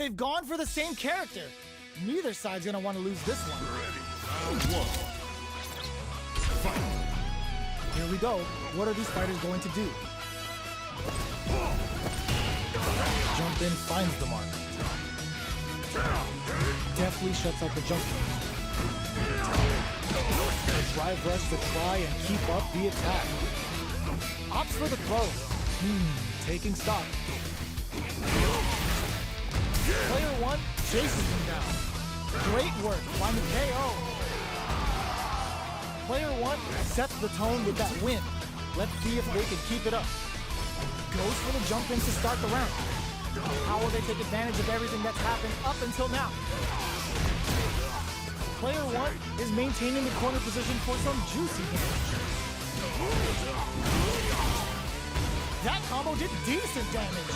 They've gone for the same character. Neither side's gonna want to lose this one. Ready. Round 1. Fight. Here we go. What are these fighters going to do? Jump in, finds the mark. Deftly shuts out the jump. A drive rush to try and keep up the attack. Opts for the throw. Taking stock. Player 1 chases him down. Great work, finding KO. Player 1 sets the tone with that win. Let's see if they can keep it up. Goes for the jump in to start the round. How will they take advantage of everything that's happened up until now? Player 1 is maintaining the corner position for some juicy damage. That combo did decent damage.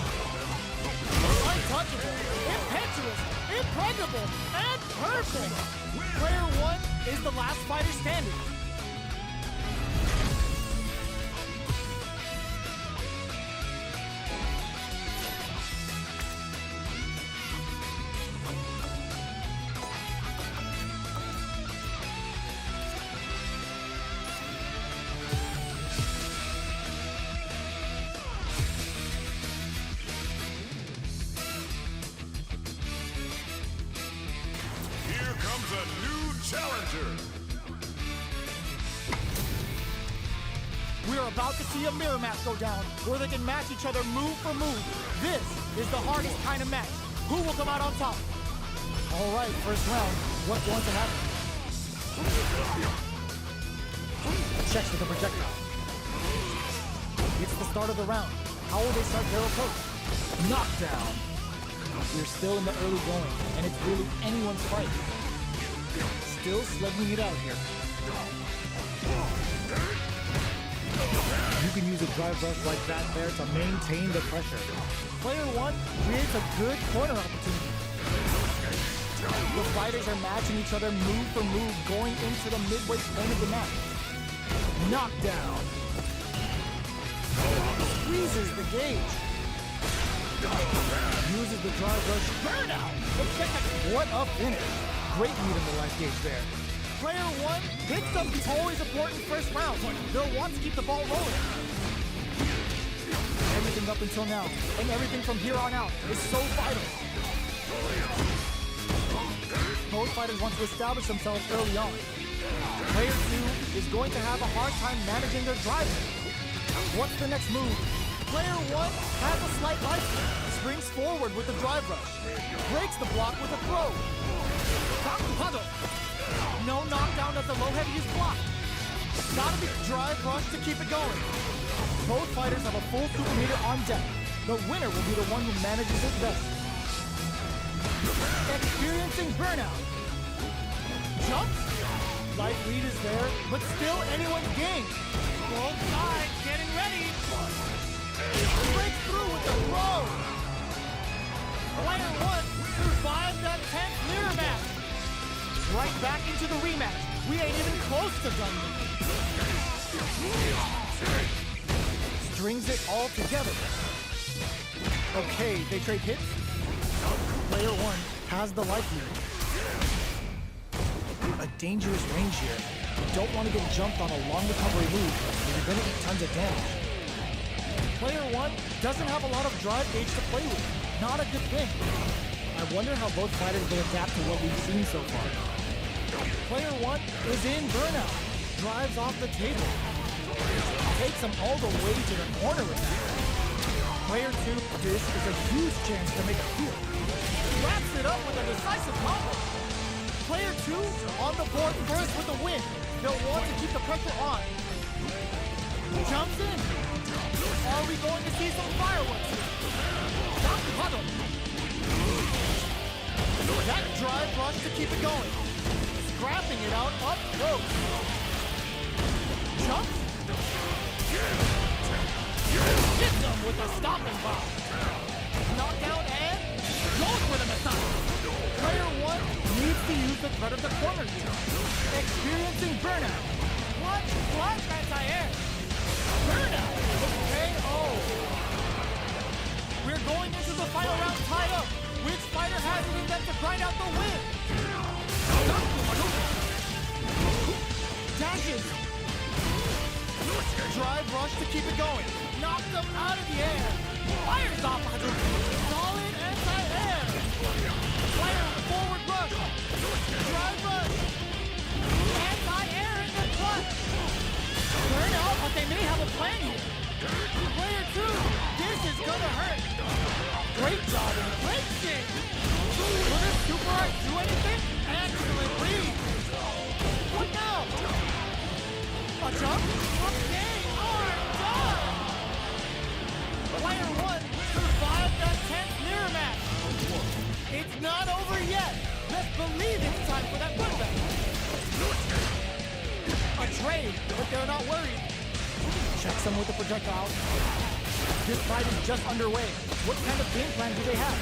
Untouchable, impetuous, impregnable, and perfect. Player 1 is the last fighter standing. A new challenger. We are about to see a mirror match go down, where they can match each other move for move. This is the hardest kind of match. Who will come out on top? All right, first round. What's going to happen? Checks with the projectile. It's the start of the round. How will they start their approach? Knockdown. We're still in the early going, and it's really anyone's fight. Still slugging it out here. You can use a drive rush like that there to maintain the pressure. Player 1 creates a good corner opportunity. The fighters are matching each other move for move going into the midway point of the match. Knockdown. Squeezes the gauge. Uses the drive rush. Burnout! What a finish. Great lead in the life gauge there. Player 1 hits some always important first round. They'll want to keep the ball rolling. Everything up until now, and everything from here on out, is so vital. Both fighters want to establish themselves early on. Player 2 is going to have a hard time managing their driving. What's the next move? Player 1 has a slight life. Springs forward with the drive rush. Breaks the block with a throw. No knockdown as the low heavy is blocked. Gotta be drive rush to keep it going. Both fighters have a full super meter on deck. The winner will be the one who manages it best. Experiencing burnout. Jumps. Life lead is there, but still anyone's game. Both sides getting ready. Breaks through with the throw. Player 1 survived that tense mirror match. Right back into the rematch. We ain't even close to done yet. Strings it all together. Okay, they trade hits. Player 1 has the life lead. A dangerous range here. You don't want to get jumped on a long recovery move, or you're going to eat tons of damage. Player 1 doesn't have a lot of drive gauge to play with. Not a good thing. I wonder how both fighters will adapt to what we've seen so far. Player 1 is in burnout. Drives off the table. Takes him all the way to the corner with that. Player 2, this is a huge chance to make a kill. Wraps it up with a decisive combo. Player 2 on the board first with the win. They'll want to keep the pressure on. Jumps in. Are we going to see some fireworks? That drive rush to keep it going. Scrapping it out up close. Jump. Hits him with a stopping bomb. Knockdown and goes for the missile. Player 1 needs to use the threat of the corner here. Experiencing burnout. What anti-air? Burnout. KO. We're going into the final round tied up. Which fighter has it in them to grind out the win? Dashes! Drive rush to keep it going. Knocks them out of the air. Fires off Hadouken. Solid anti-air. Fire forward rush. Drive rush. Anti-air in the clutch. Burn out, but they may have a plan here. Player 2, this is gonna hurt. Great job and great shit. Will this super art do anything? Excellent read. What now? A jump? Okay, are done. Player 1 survived that tense mirror match. It's not over yet. Let's believe it's time for that comeback. A trade, but they're not worried. Checks them with the projectile. This fight is just underway. What kind of game plan do they have?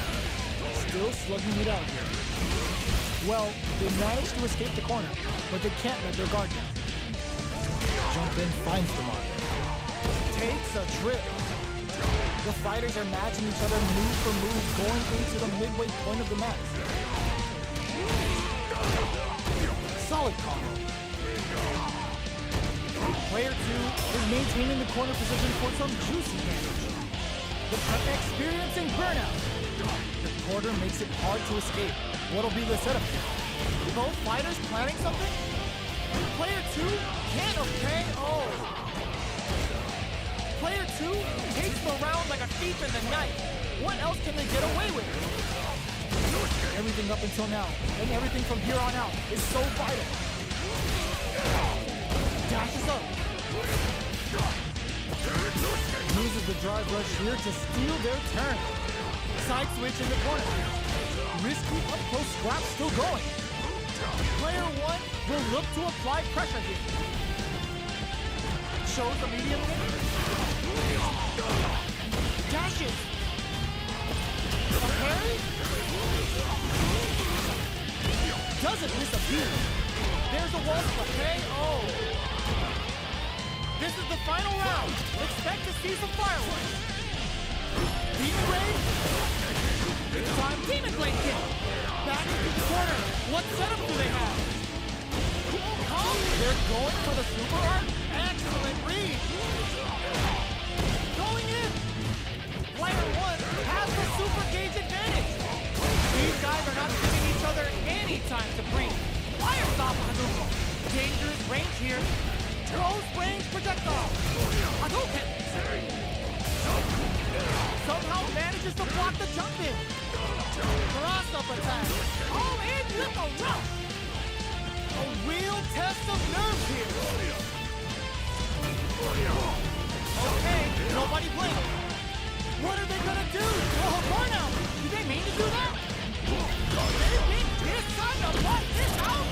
Still slugging it out here. Well, they managed to escape the corner, but they can't let their guard down. Jump in finds the mark. Takes a trip. The fighters are matching each other move for move going into the midway point of the match. Solid combo. Player 2 is maintaining the corner position for some juicy damage. Experiencing burnout. The quarter makes it hard to escape. What'll be the setup here? Both fighters planning something? Player 2 can't KO. Player 2 takes the round like a thief in the night. What else can they get away with? Everything up until now, and everything from here on out, is so vital. Dashes up. Uses the drive rush here to steal their turn. Side switch in the corner. Risky up-close scrap still going. Player 1 will look to apply pressure here. Shows the medium hit. Dashes. A parry? Doesn't miss a beat. There's a wall for KO. This is the final round. Expect to see some fireworks. Demon Blade? It's time. Demon Blade kick. Back into the corner. What setup do they have? They're going for the super art? Excellent read. Going in. Player 1 has the super gauge advantage. These guys are not giving each other any time to breathe. Fires off Hadouken. Dangerous range here. Close range projectile. Hadouken. Somehow manages to block the jump in. Cross-up attack. All in with a rush. A real test of nerves here. Okay, nobody blink. What are they gonna do? Oh, burnout. Do they mean to do that? They think this time to block this out?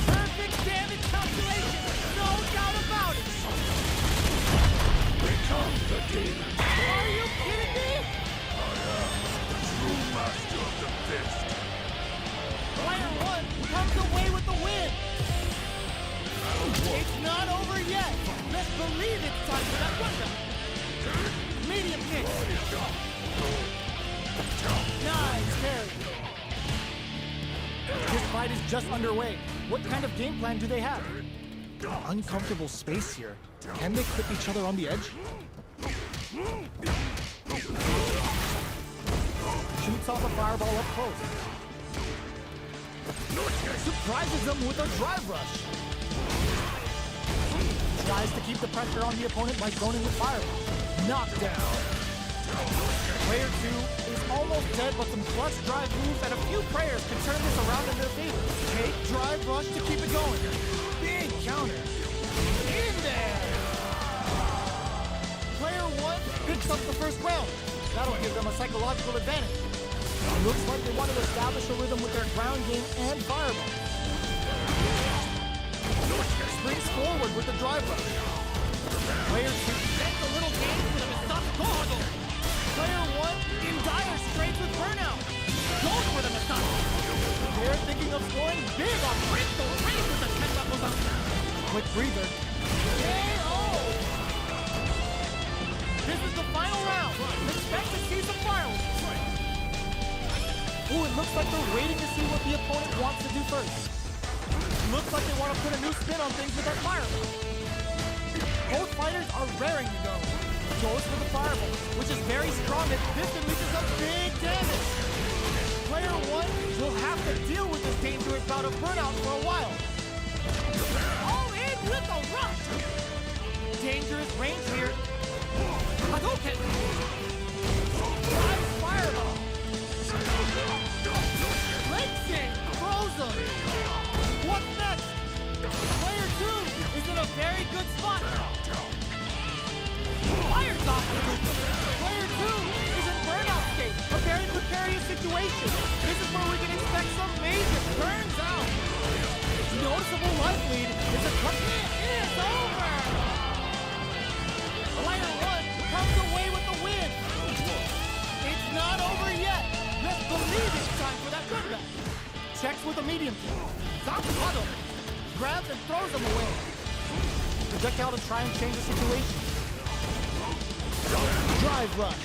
Perfect damage calculation. No doubt about it. Become the demon. Are you kidding me? True master of the fist. Player 1 comes away with the win. It's not over yet. Let's believe it's time for that comeback. Medium kick. Nice carry. This fight is just underway. What kind of game plan do they have? Uncomfortable space here. Can they clip each other on the edge? Shoots off a fireball up close. Surprises them with a drive rush. Tries to keep the pressure on the opponent by zoning with fireball. Knockdown. Player 2 is almost dead, but some clutch drive moves and a few prayers can turn this around in their favor. Take drive rush to keep it going. Big counter. In there. Player 1 picks up the first round. That'll give them a psychological advantage. Looks like they want to establish a rhythm with their ground game and fireball. Springs forward with the drive rush. Player 2 sends a little game with a Masato. Player 1 in dire straits with burnout. Goes for the Masato. They're thinking of scoring big on Crystal Rain with the Tentacle. Quick breather. KO! This is the final round. Expect to see some fireworks. Looks like they're waiting to see what the opponent wants to do first. Looks like they want to put a new spin on things with that fireball. Both fighters are raring to go. Goes for the fireball, which is very strong and this unleashes a big damage. Player 1 will have to deal with this dangerous bout of burnout for a while. All in with a rush. Dangerous range here. Hadouken! Nice fireball! Lynching! Throws him! What's next? Player 2 is in a very good spot. Fires off the loop. Player 2 is in burnout state. A very precarious situation. This is where we can expect some major burns out. Noticeable life lead is a cut. It is over! Player 1 comes away with the win. It's not over yet. Let's believe it's time for that comeback. Checks with a medium kick. Akuma grabs and throws him away. Projectile to try and change the situation. Drive rush.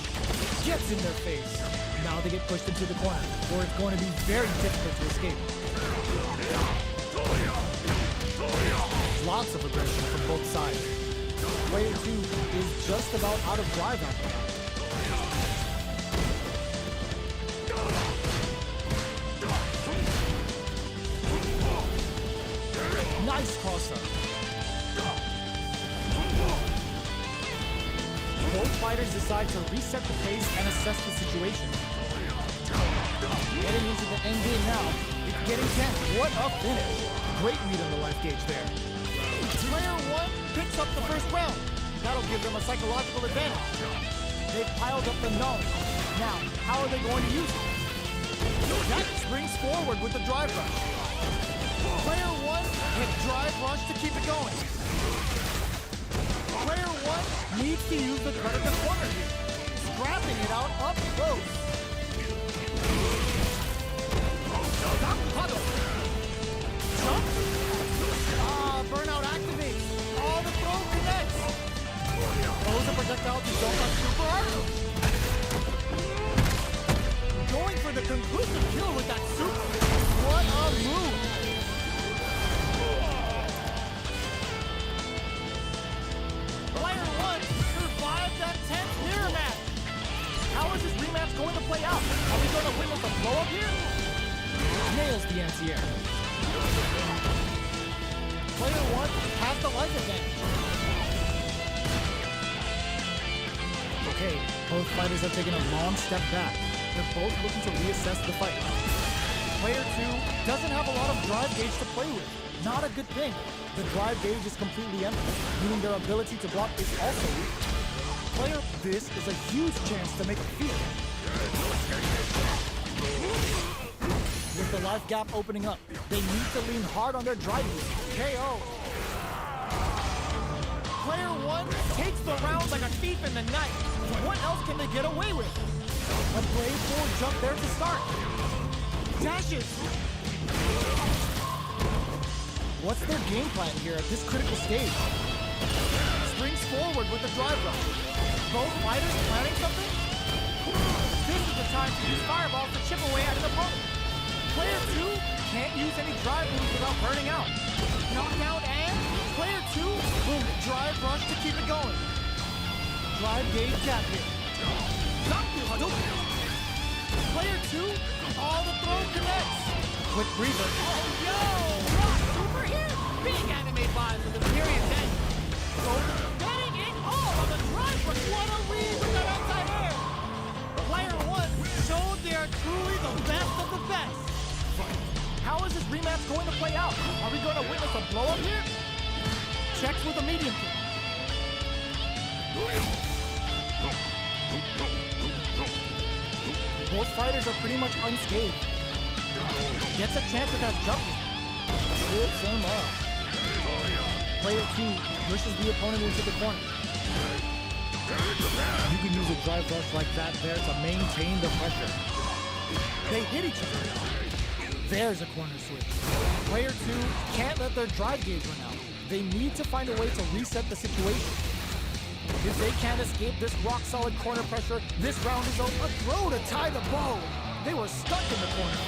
Gets in their face. Now they get pushed into the corner, where it's going to be very difficult to escape. Lots of aggression from both sides. Player 2 is just about out of drive right now. Nice cross-up. Both fighters decide to reset the pace and assess the situation. Getting into the end game now. It's getting tense. What a finish. Great read on the life gauge there. Player 1 picks up the first round. That'll give them a psychological advantage. They've piled up the knowledge. Now, how are they going to use it? That springs forward with the drive rush. Player 1 hit drive rush to keep it going. Player 1 needs to use the predator corner here, scrapping it out up close. Jump. Burnout activates. All the throw connects. Throws a projectile to jump on super hard. Going for the conclusive kill with that super. What a move. Player 1 survived that tense mirror match. How is this rematch going to play out? Are we going to witness a blow-up here? Nails the anti-air. Player 1 has the life advantage. Okay, both fighters are taking a long step back. They're both looking to reassess the fight. Player 2 doesn't have a lot of drive gauge to play with. Not a good thing. The drive gauge is completely empty, meaning their ability to block is also weak. Player, this is a huge chance to make a field. With the life gap opening up, they need to lean hard on their drive use. KO. Player 1 takes the round like a thief in the night. What else can they get away with? A brave forward jump there to start. Dashes. What's their game plan here at this critical stage? Springs forward with the drive rush. Both fighters planning something? This is the time to use fireballs to chip away at an opponent. Player 2 can't use any drive moves without burning out. Knockout and player 2 will drive rush to keep it going. Drive gauge gap here. Player 2, all the throw connects. Quick breather. Oh, yo! Rock super here! Big anime vibes with the period end. Getting it all on the drive rush. What a read with that outside air! Player 1 showed they are truly the best of the best. How is this rematch going to play out? Are we going to witness a blow-up here? Checks with a medium kick. Both fighters are pretty much unscathed. Gets a chance at that jump. Trips him up. Player 2 pushes the opponent into the corner. You can use a drive rush like that there to maintain the pressure. They hit each other. There's a corner switch. Player 2 can't let their drive gauge run out. They need to find a way to reset the situation. If they can't escape this rock-solid corner pressure, this round is a throw to tie the bow. they were stuck in the corner.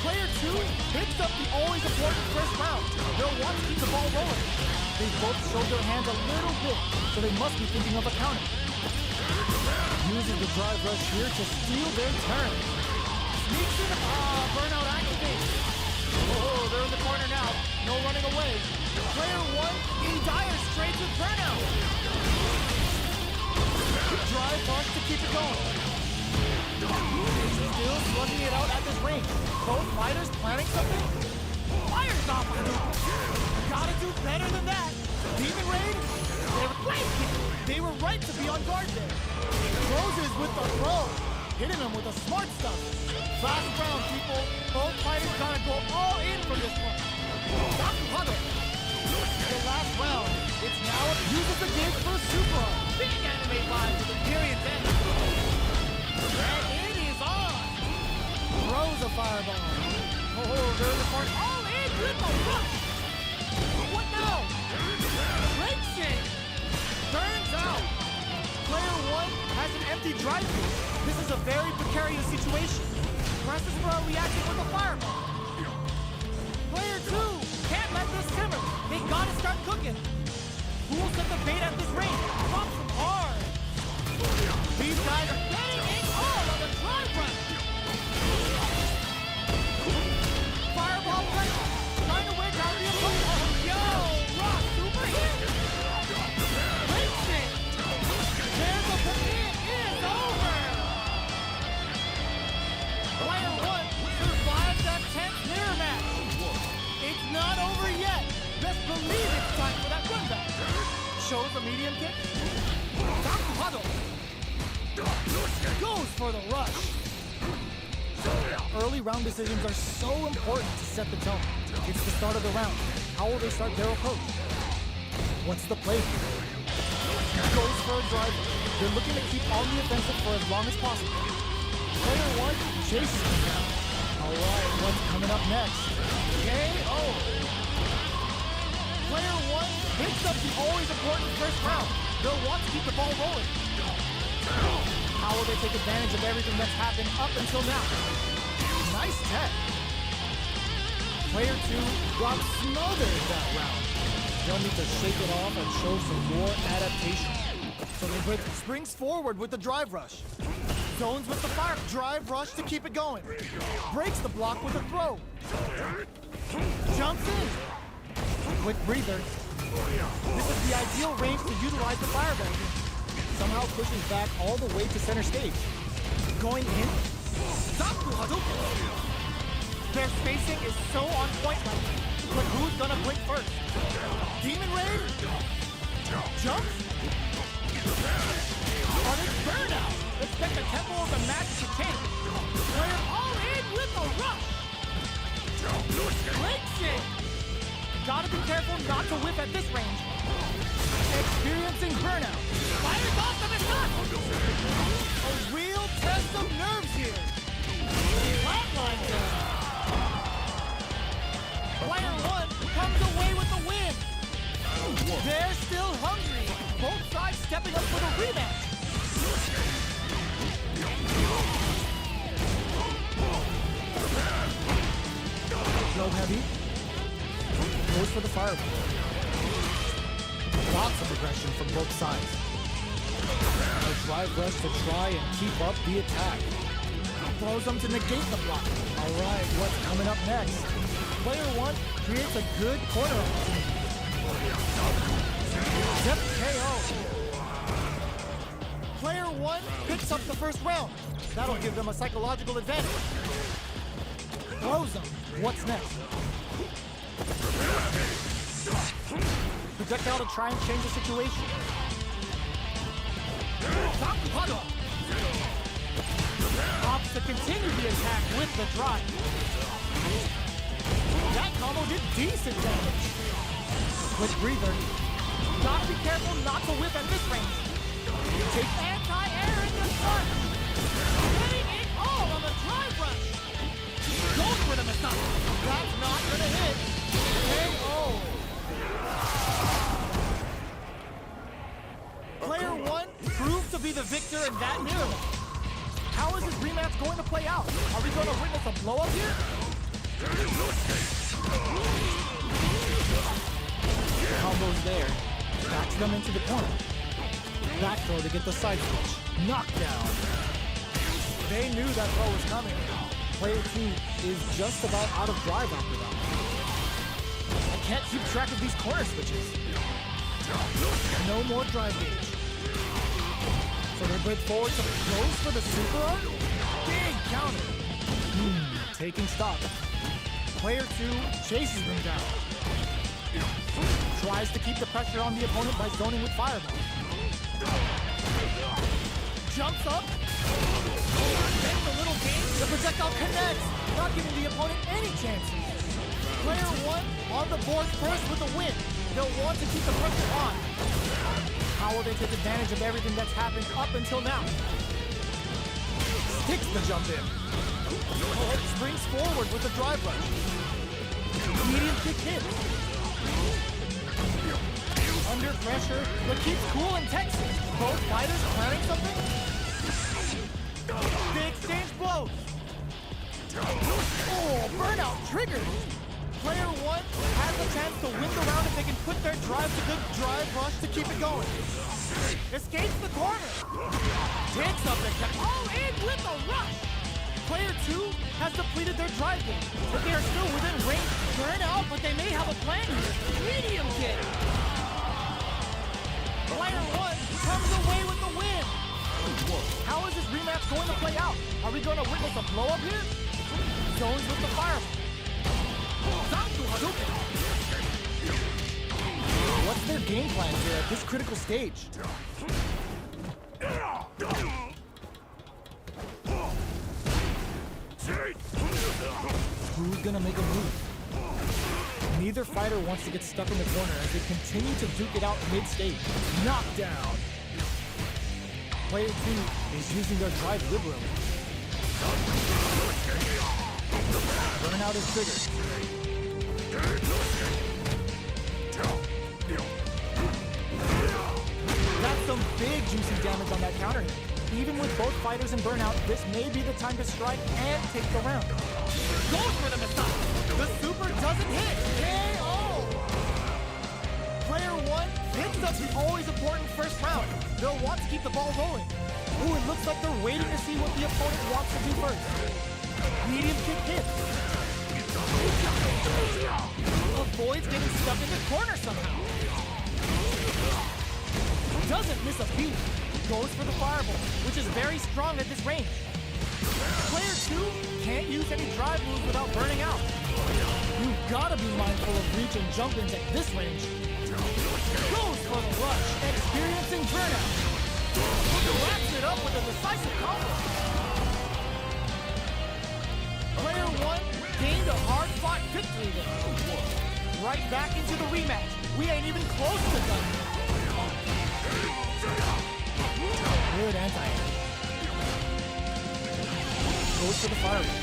Player 2 picks up the always important first round. They'll want to keep the ball rolling. They both showed their hands a little bit, so they must be thinking of a counter. Uses the drive rush here to steal their turn. Sneaks in, burnout activated. Oh, they're in the corner now. No running away. Player 1 in dire straits with burnout. Drive rush to keep it going. Still slugging it out at this range. Both fighters planning something. Fires off the loop. Gotta do better than that. Demon Raid? They were right to be on guard there. Closes with the throw. Hitting them with the smart stuff. Last round, people. Both fighters gotta go all in for this one. Akuma. The last round. It's now uses the gauge for a super. Big anime vibe to the period's end. And it is on. Throws a fireball. Oh, there's the part. All in with a rush. What now? Breaks it. Burns out. Player 1 has an empty drive through. This is a very precarious situation. Presses for a reaction with a fireball. Player 2 can't let this simmer. They gotta start cooking. Who will set the bait at this range? Drops them hard. These guys are getting it all on the drive run. Fireball play. Trying to wear down the opponent. Oh, yo! Rock super hit. Breaks it. There's a it is over. Player 1 survives that tense mirror match. It's not over yet. Best believe it's time for that run back. Shows the medium kick. Akuma goes for the rush. Early round decisions are so important to set the tone. It's the start of the round. How will they start their approach? What's the play here? Goes for a driver. They're looking to keep on the offensive for as long as possible. Player 1 chases him down. Alright, what's coming up next? KO! Player 1 picks up the always important first round. They'll want to keep the ball rolling. How will they take advantage of everything that's happened up until now? Nice tech. Player 2 got smothered that round. They'll need to shake it off and show some more adaptation. So they springs forward with the drive rush. Zones with the fire. Drive rush to keep it going. Breaks the block with a throw. Jumps in. Quick breather. This is the ideal range to utilize the fireball. Somehow pushes back all the way to center stage. Going in. Their spacing is so on point right now. But who's gonna blink first? Demon Raid? Jumps? Are they burnout? Expect the tempo of the match to change. We're all in with a rush. Breaks it. Gotta be careful not to whip at this range. Experiencing burnout. Fires off the missile. A real test of nerves here. Flatline down. Player 1 comes away with the win. They're still hungry. Both sides stepping up for the rematch. Go heavy. Goes for the fireball. Lots of aggression from both sides. A drive rush to try and keep up the attack. Throws them to negate the block. Alright, what's coming up next? Player 1 creates a good corner opportunity. Yep, KO. Player 1 picks up the first round. That'll give them a psychological advantage. Throws them. What's next? Projectile to try and change the situation. Opts to continue the attack with the drive. That combo did decent damage. Quick breather. Gotta be careful not to whip at this range. Take anti-air in the front. Hitting it all on the drive rush. Goes for the missile. That's not gonna hit. KO. Player 1 proved to be the victor in that mirror match. How is this rematch going to play out? blow up here? Combo's there. Backs them into the corner. Back throw to get the side switch. Knockdown. They knew that throw was coming. Player 2 is just about out of drive after that. I can't keep track of these corner switches. No more drive gauge. So they break forward to goes for the super arc? Big counter. Taking stock. Player 2 chases them down. Tries to keep the pressure on the opponent by zoning with fireball. Jumps up. Then the little game, the projectile connects, not giving the opponent any chances. Player 1 on the board first with a win. They'll want to keep the pressure on. How will they take advantage of everything that's happened up until now? Sticks the jump in. Springs forward with a drive rush. Medium kick hit. Under pressure, but keeps cool and Texas. Both fighters planning something? They exchange blows. Oh, burnout triggered. Player 1 has a chance to win the round if they can put their drive to the drive rush to keep it going. Escapes the corner. Takes up the cut. All in with a rush. Player 2 has depleted their drive game, but they are still within range. Burnout, but they may have a plan here. Medium kick. Player 1 comes away with the win. How is this rematch going to play out? Are we going to witness a blow up here? Zones with the fireball. What's their game plan here at this critical stage? Who's gonna make a move? Neither fighter wants to get stuck in the corner as they continue to duke it out mid-stage. Knockdown! Player 2 is using their drive liberally. Burnout is triggered. That's some big juicy damage on that counter hit. Even with both fighters in burnout, this may be the time to strike and take the round. Goes for the missile. The super doesn't hit. KO! Player 1 hits up the always important first round. They'll want to keep the ball rolling. Ooh, it looks like they're waiting to see what the opponent wants to do first. Medium kick hit. Avoids getting stuck in the corner somehow. Doesn't miss a beat. Goes for the fireball, which is very strong at this range. Player 2 can't use any drive moves without burning out. You've gotta be mindful of reach and jump-ins at this range. Goes for the rush, experiencing burnout. Wraps it up with a decisive combo. Player 1 gained a hard-fought victory there. Right back into the rematch. We ain't even close to done. Good anti-air. Goes for the fireball.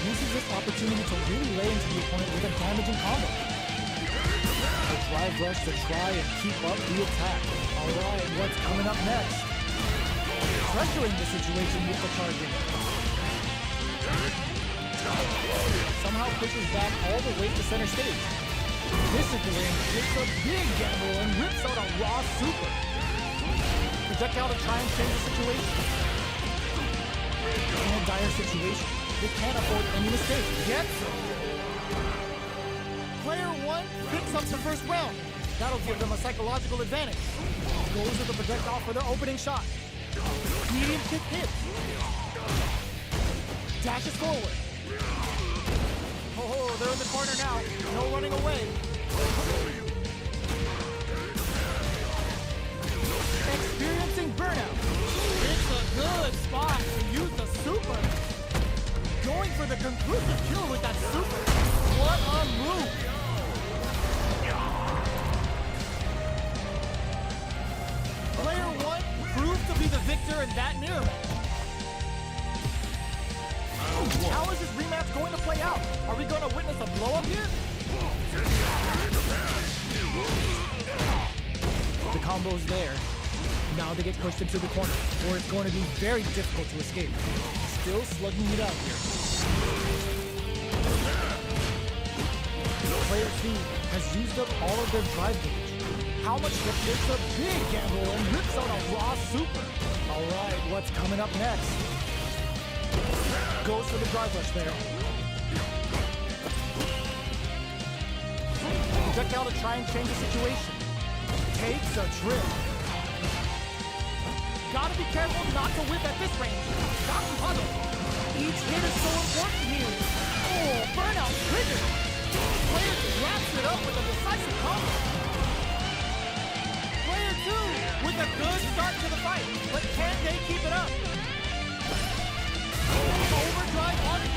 Uses this opportunity to really lay into the opponent with a damaging combo. A drive rush to try and keep up the attack. Alright, what's coming up next? Pressuring the situation with the charging. Somehow pushes back all the way to center stage. This is the range, takes a big gamble and rips out a raw super. Projectile to try and change the situation. In a dire situation, they can't afford any mistakes. Gets him. Player 1 picks up the first round. That'll give them a psychological advantage. Goes with the projectile for their opening shot. Medium kick hits. Dashes forward. Oh, they're in the corner now. No running away. Experiencing burnout. It's a good spot to use the super. Going for the conclusive kill with that super. What a move. Player 1 proved to be the victor in that mirror match. How is this rematch going to play out? Are we going to witness a blow-up here? The combo's there. Now they get pushed into the corner, where it's going to be very difficult to escape. Still slugging it out here. Player 2 has used up all of their drive gauge. How much left? It's a big gamble and rips out a raw super. All right, what's coming up next? Goes for the drive rush there. Projectile to try and change the situation. Takes a trip. Gotta be careful not to whip at this range. Akumas. Each hit is so important here. Oh, burnout trigger. Player wraps it up with a decisive combo. Player 2 with a good start to the fight, but can they keep it up? Overdrive on it.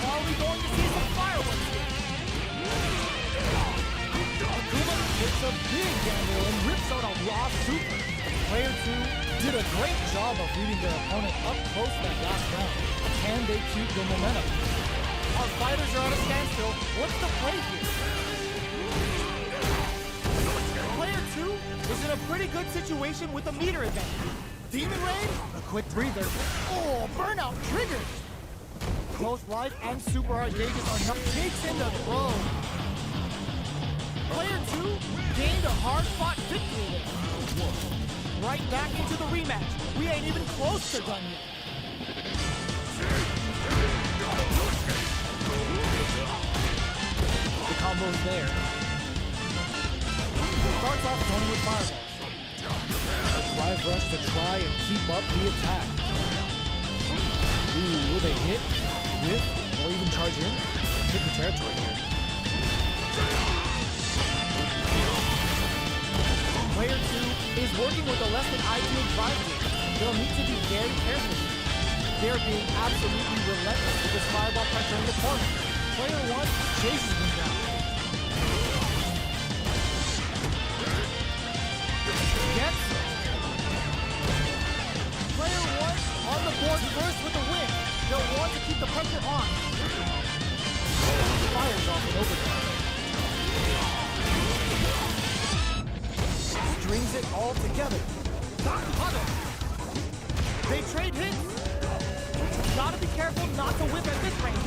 Are we going to see some fireworks here? Akuma takes a big gamble and rips out a raw super. Player 2 did a great job of reading their opponent up close that last round. Can they keep the momentum? Our fighters are at a standstill. What's the play here? Player 2 is in a pretty good situation with a meter advantage. Demon Rain, a quick breather. Oh, burnout triggers! Close life and super hard gauges are not takes in the throw. Player 2 gained a hard-fought victory there. Right back into the rematch. We ain't even close to done yet. The combo's there. Starts off Tony with fireballs. A drive rush to try and keep up the attack. Ooh, will they hit, whip, or even charge in? Hit the territory here. Player 2 is working with a less than ideal drive gauge. They'll need to be very careful here. They're being absolutely relentless with this fireball pressure in the corner. Player 1 chases them down. Gets it. Player 1 on the board first with the win. They'll want to keep the pressure on. Fires off an overdrive. Strings it all together. They trade hits. Gotta be careful not to whip at this range.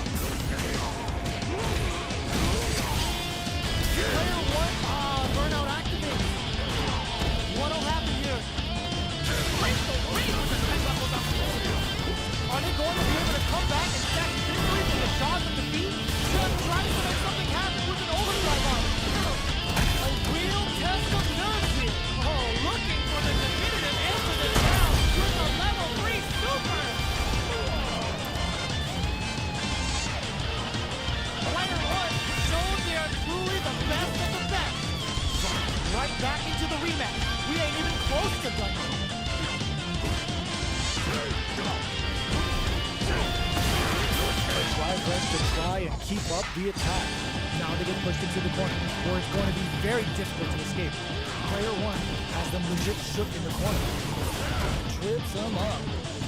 Player 1, burnout activates. What'll happen here? Are they going to be able to come back and stack victory from the jaws of defeat? Just trying to make something happen with an overdrive on it. A real test of nerves here. Oh, looking for the definitive end to this round with a level 3 super. Player 1 shows they are truly the best of the best. Right back into the rematch. We ain't even close to done yet. Drive rush to try and keep up the attack. Now they get pushed into the corner, where it's going to be very difficult to escape. Player 1 has them legit shook in the corner. Trips them up.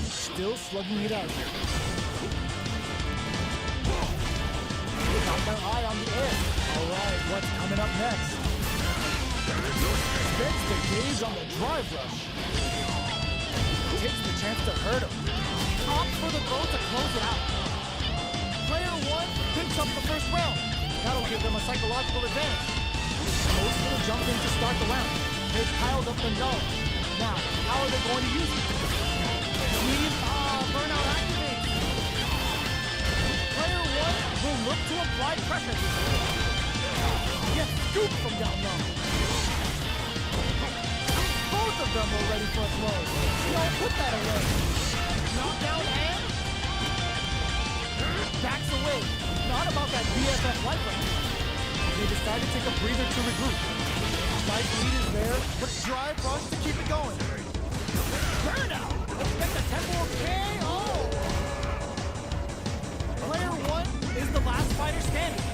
Still slugging it out here. They got their eye on the edge. Alright, what's coming up next? Spends the gauge on the drive rush. Takes the chance to hurt him. Opts for the throw to close it out. Player 1 picks up the first round. That'll give them a psychological advantage. Most will jump in to start the round. They've piled up the knowledge. Now, how are they going to use it? Burnout activates. Player 1 will look to apply pressure here. Get scooped from down low. Both of them were ready for a throw. No, put that away. Knockdown and backs away. Not about that BFF life right now. They decide to take a breather to regroup. Slight lead is there, but drive rush to keep it going. Burnout! Expect a tempo of KO! Player 1 is the last fighter standing.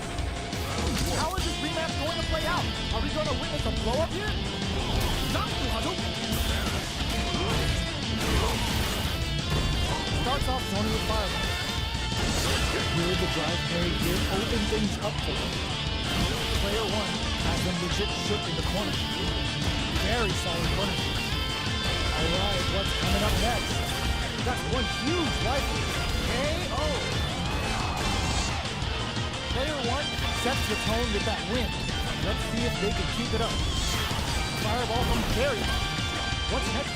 How is this rematch going to play out? Are we going to witness a blow-up here? Starts off Tony with fireball. Here the drive carry here open things up for them. Player 1 has them legit shook in the corner. Very solid furniture. Alright, what's coming up next? That's one huge life lead. KO! Player 1 sets the tone with that win. Let's see if they can keep it up. Fireball from Barry. What's next?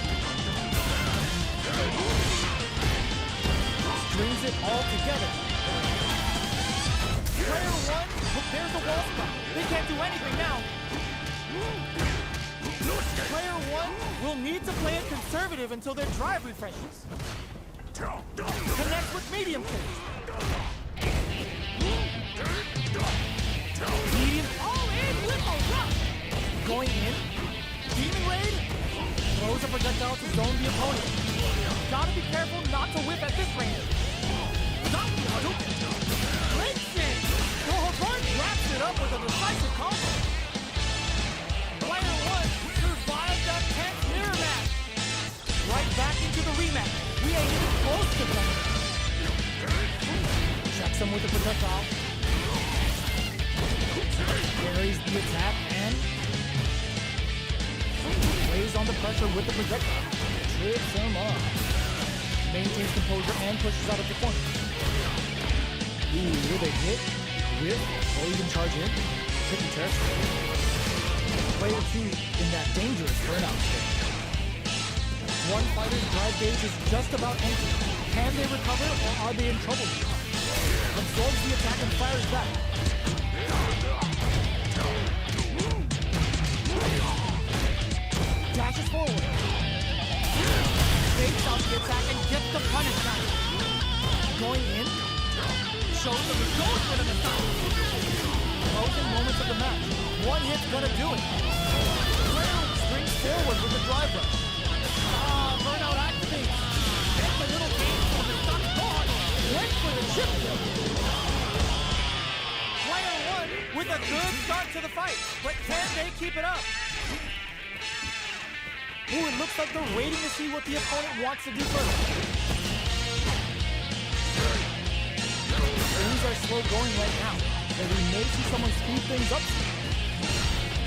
Strings it all together. Player 1 prepares the wall spot. They can't do anything now. Player 1 will need to play it conservative until their drive refreshes. Connect with medium kick. Medium all in with a rush. Going in. Demon Raid throws a projectile to zone the opponent. Gotta be careful not to whip at this range. Breaks it. Cohort wraps it up with a decisive combo. Player 1 survived that tense mirror match. Right back into the rematch. We ain't even close to them. Checks him with the projectile. Carries the attack and lays on the pressure with the projectile. Trips him up. Maintains composure and pushes out of the corner. Ooh, with a hit, whip, or even charge in. Tricky territory. Player 2 in that dangerous burnout state. One fighter's drive gauge is just about empty. Can they recover or are they in trouble? Absorbs the attack and fires back. Dashes forward. Fakes out the attack and gets the punish back. Going in. Shows them the goal for the attack. Closing moments of the match. One hit's gonna do it. Springs forward with the drive rush. Burnout activates. Gets a little game for the stop gone. Went for the chip. Player 1 with a good start to the fight. But can they keep it up? Ooh, it looks like they're waiting to see what the opponent wants to do first. Things are slow going right now, but we may see someone speed things up.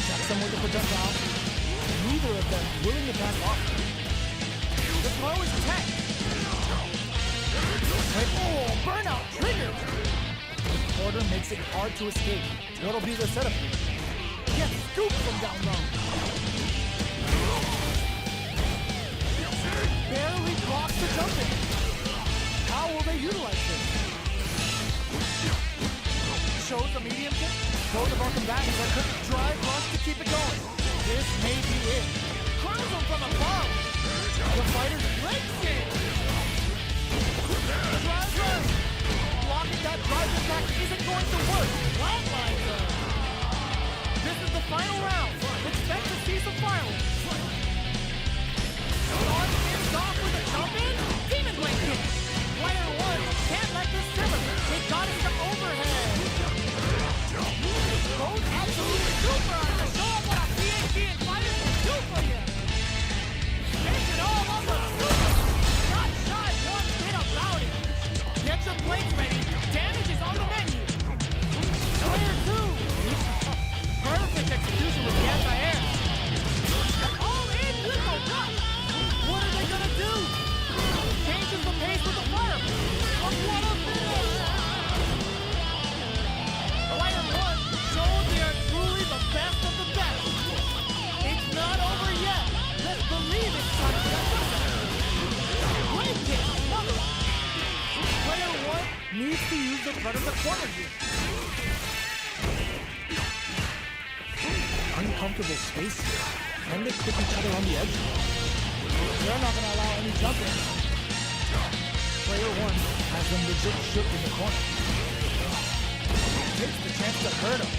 Checks them with the projectile. Neither of them willing to back off. The throw is tech. Oh, burnout triggered. The quarter makes it hard to escape. What'll be the setup here? Gets scooped from down low. Barely blocks the jumping. How will they utilize this? Shows the medium kick. Throws the welcome back as a quick drive rush to keep it going. This may be it. Curls him from above. The fighter's breaks it. Drive rush. Blocking that drive attack isn't going to work. Flatliner. This is the final round. Expect to see some fireworks. On ends off with a jump in. Demon Blade kick. Player 1 can't let this simmer. They got it to overhead. Goes absolutely super on to show off what a PhD and fighters can do for you. Makes it all on the super. Not shy one bit about it. Get your plates ready. Damage is on the menu. Player 2. Perfect execution with the anti-air. All in with the rush. What are they gonna do? Changes the pace with the fire. What a finish! Player 1 showed they are truly the best of the best. It's not over yet. Let's believe it's time to get done. Great kick. Player 1 needs to use the front of the corner here. Uncomfortable space here. Can they clip each other on the edge? They're not going to allow any jumping. Player 1 has them legit shook in the corner. Takes the chance to hurt him.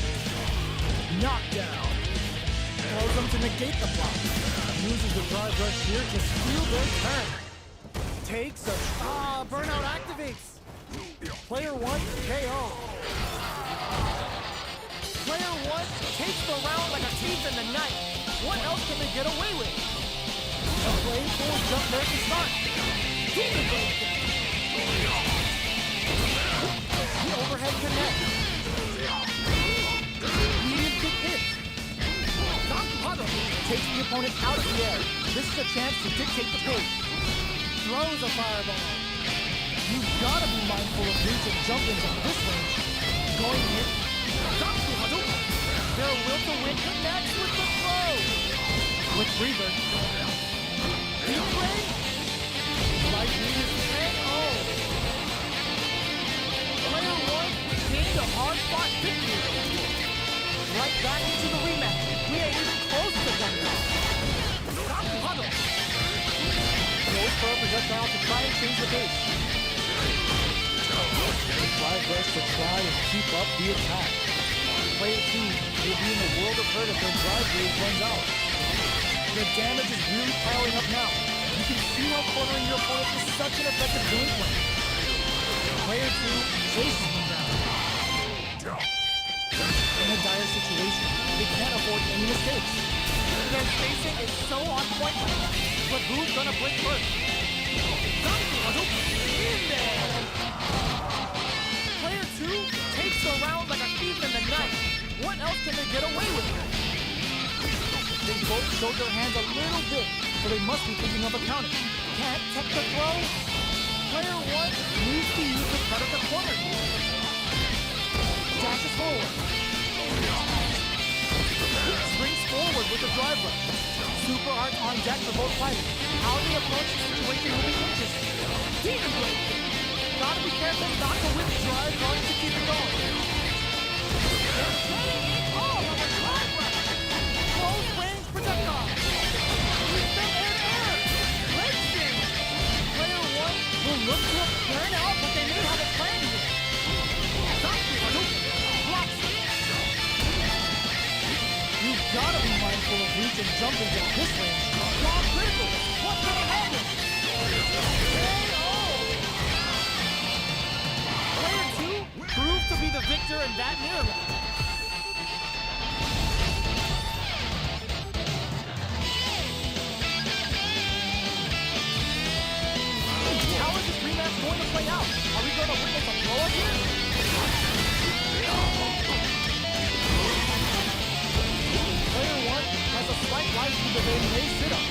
Knockdown. Throws them to negate the block. Uses the drive rush here to steal their turn. Takes a... burnout activates. Player 1 KO. Player 1 takes the round like a thief in the night. What else can they get away with? A playful jump there to start. Demon Blade kick. The overhead connect. Medium kick hit. Akuma takes the opponent out of the air. this is a chance to dictate the pace. Throws a fireball. You've got to be mindful of reach and jump ins at this range. Going in. Their will to win connects with the throw. With breather. Deep range. Right knee is KO. Player 1 gained a hard-fought victory. Right back into the rematch. We ain't even close to done now. Goes for a projectile to try and change the pace. The drive rush to try and keep up the attack. Player 2 will be in a world of hurt if their drive wave runs out. The damage is really piling up now. You can see how cornering your opponent is such an effective game plan. Player 2 chases him down. In a dire situation, they can't afford any mistakes. Their spacing is so on point, but who's gonna blink first? In there! Player 2 takes the round like a thief in the night. What else can they get away with? They both showed their hands a little bit, so they must be thinking of a counter. Can't tech the throw. Player 1 needs to use the cut of the corner. Dashes forward. Springs forward with the drive rush. Super art on deck for both fighters. How they approach the situation will be interesting. Demon Blade! Gotta be careful not to whip drive rush to keep it going. They're getting it all on the drive rush. Close range projectile. Use them air. Racing! Player 1 will look to burn out, but they may have a plan here. Blocks it. You've gotta be mindful of reach and jumping at this range. Draw critical! What's gonna happen? KO! Player 2 proved to be the victor in that mirror match. How is this rematch going to play out? Are we going to witness a blow-up here? Player 1 has a slight life to the may sit-up.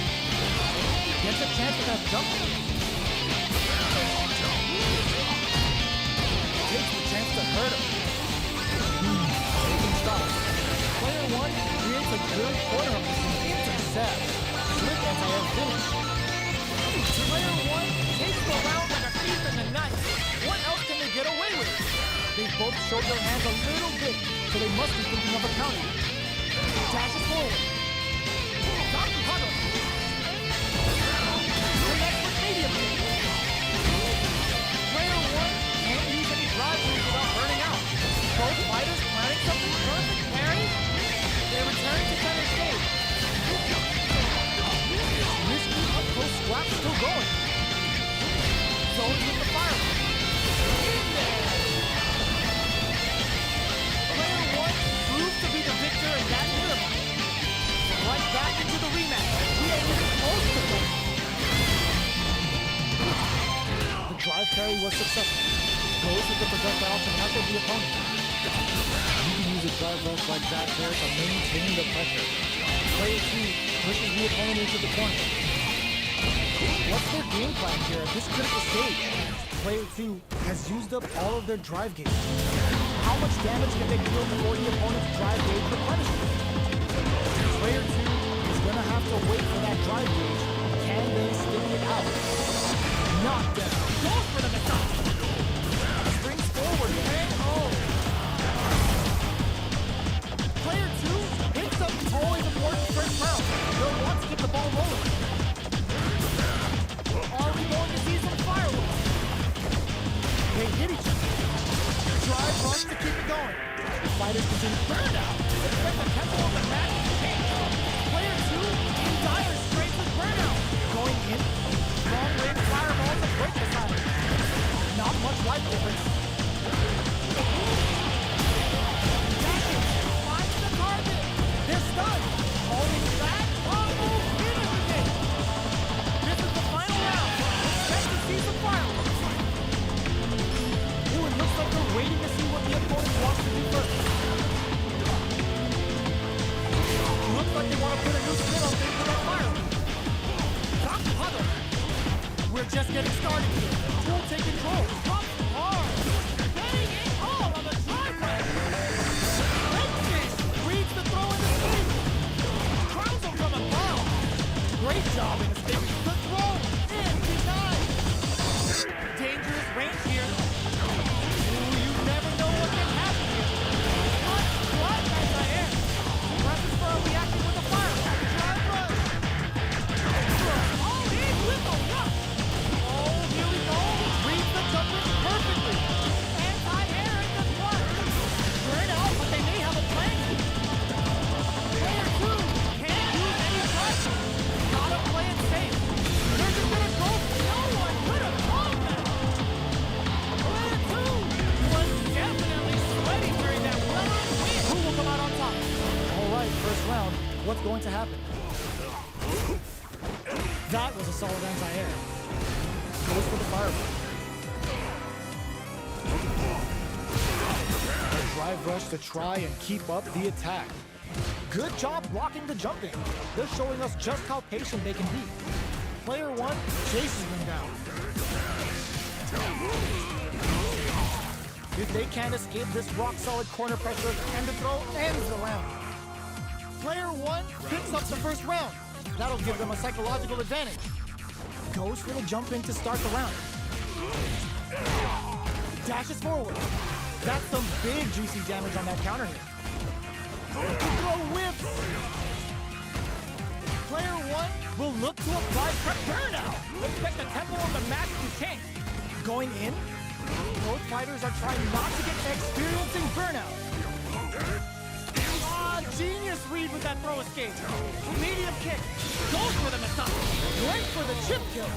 Gets a chance at that jump. Takes the chance to hurt him. Taking stops. Player 1 creates a good corner intercept. Slick anti-air finish. Player 1 takes the round like a thief in the night. What else can they get away with? They both showed their hands a little bit, so they must be thinking of a counter. Dashes forward. Dr. Huddle. Connects with medium kick. Player 1 can't use any drive moves without burning out. Both fighters planning something perfect parry. They return to center stage. Risky up-close squat still going. Zones with the fire. In there. Player 1 proves to be the victor in that mirror match. Right back into the rematch. We ain't even close to them. The drive carry was successful. Goes with the projectile to tackle the opponent. You can use a drive rush like that there to maintain the pressure. Player 2 pushes the opponent into the corner. What's their game plan here at this critical stage? Player 2 has used up all of their drive gauge. How much damage can they deal before the opponent's drive gauge replenishes? Player 2 is going to have to wait for that drive gauge. Can they stick it out? Knockdown. Goes for the missile. Springs forward. KO. Player 2 hits up always important first round. They'll want to get the ball rolling. Are we going to see some fireworks? They hit each other. Drive rush to keep it going. The fighters continue burnout. Expect the tempo of the match to change. Player 2 in dire straits with burnout. Going in. Long range fireball to break the side. Not much life difference. Dashing. Finds the target. They're stunned. Holding back. Combo. Hit everything. This is the final round. Expect to see some fireworks. Ooh, it looks like they're waiting to see what the opponent wants to do first. Looks like they want to put a new spin on things with that fireworks. just getting started here. Will take control. Jump hard. Getting it all on the driveway. Fences. Reads the throw in the space. Crowns him from above. Great job in escaping the throw. And denied. Dangerous range here. Ooh, you never know what can happen here. What anti-air. Presses for a reaction with the fire. Drive rush. All in with a rush. Oh, here we go. Reads the jumpers perfectly. Anti-air in the front. Burn out, but they may have a plan. Player 2 can't use any pressure. Gotta play it safe. They're just gonna go. No one could have called that. Player 2 was definitely sweating during that one-on win. Who will come out on top? All right, first round. What's going to happen? That was a solid anti-air. Goes for the fireball. A drive rush to try and keep up the attack. Good job blocking the jumping. They're showing us just how patient they can be. Player 1 chases them down. If they can't escape this rock-solid corner pressure, and the throw ends the round. Player 1 picks up the first round. That'll give them a psychological advantage. Goes for the jump in to start the round. Dashes forward. That's some big juicy damage on that counter hit. Throw whips. Player 1 will look to apply prep burnout. Expect the tempo of the match to change. Going in, both fighters are trying not to get experiencing burnout. Genius read with that throw escape. Medium kick. Goes for the massage. Went for the chip kill.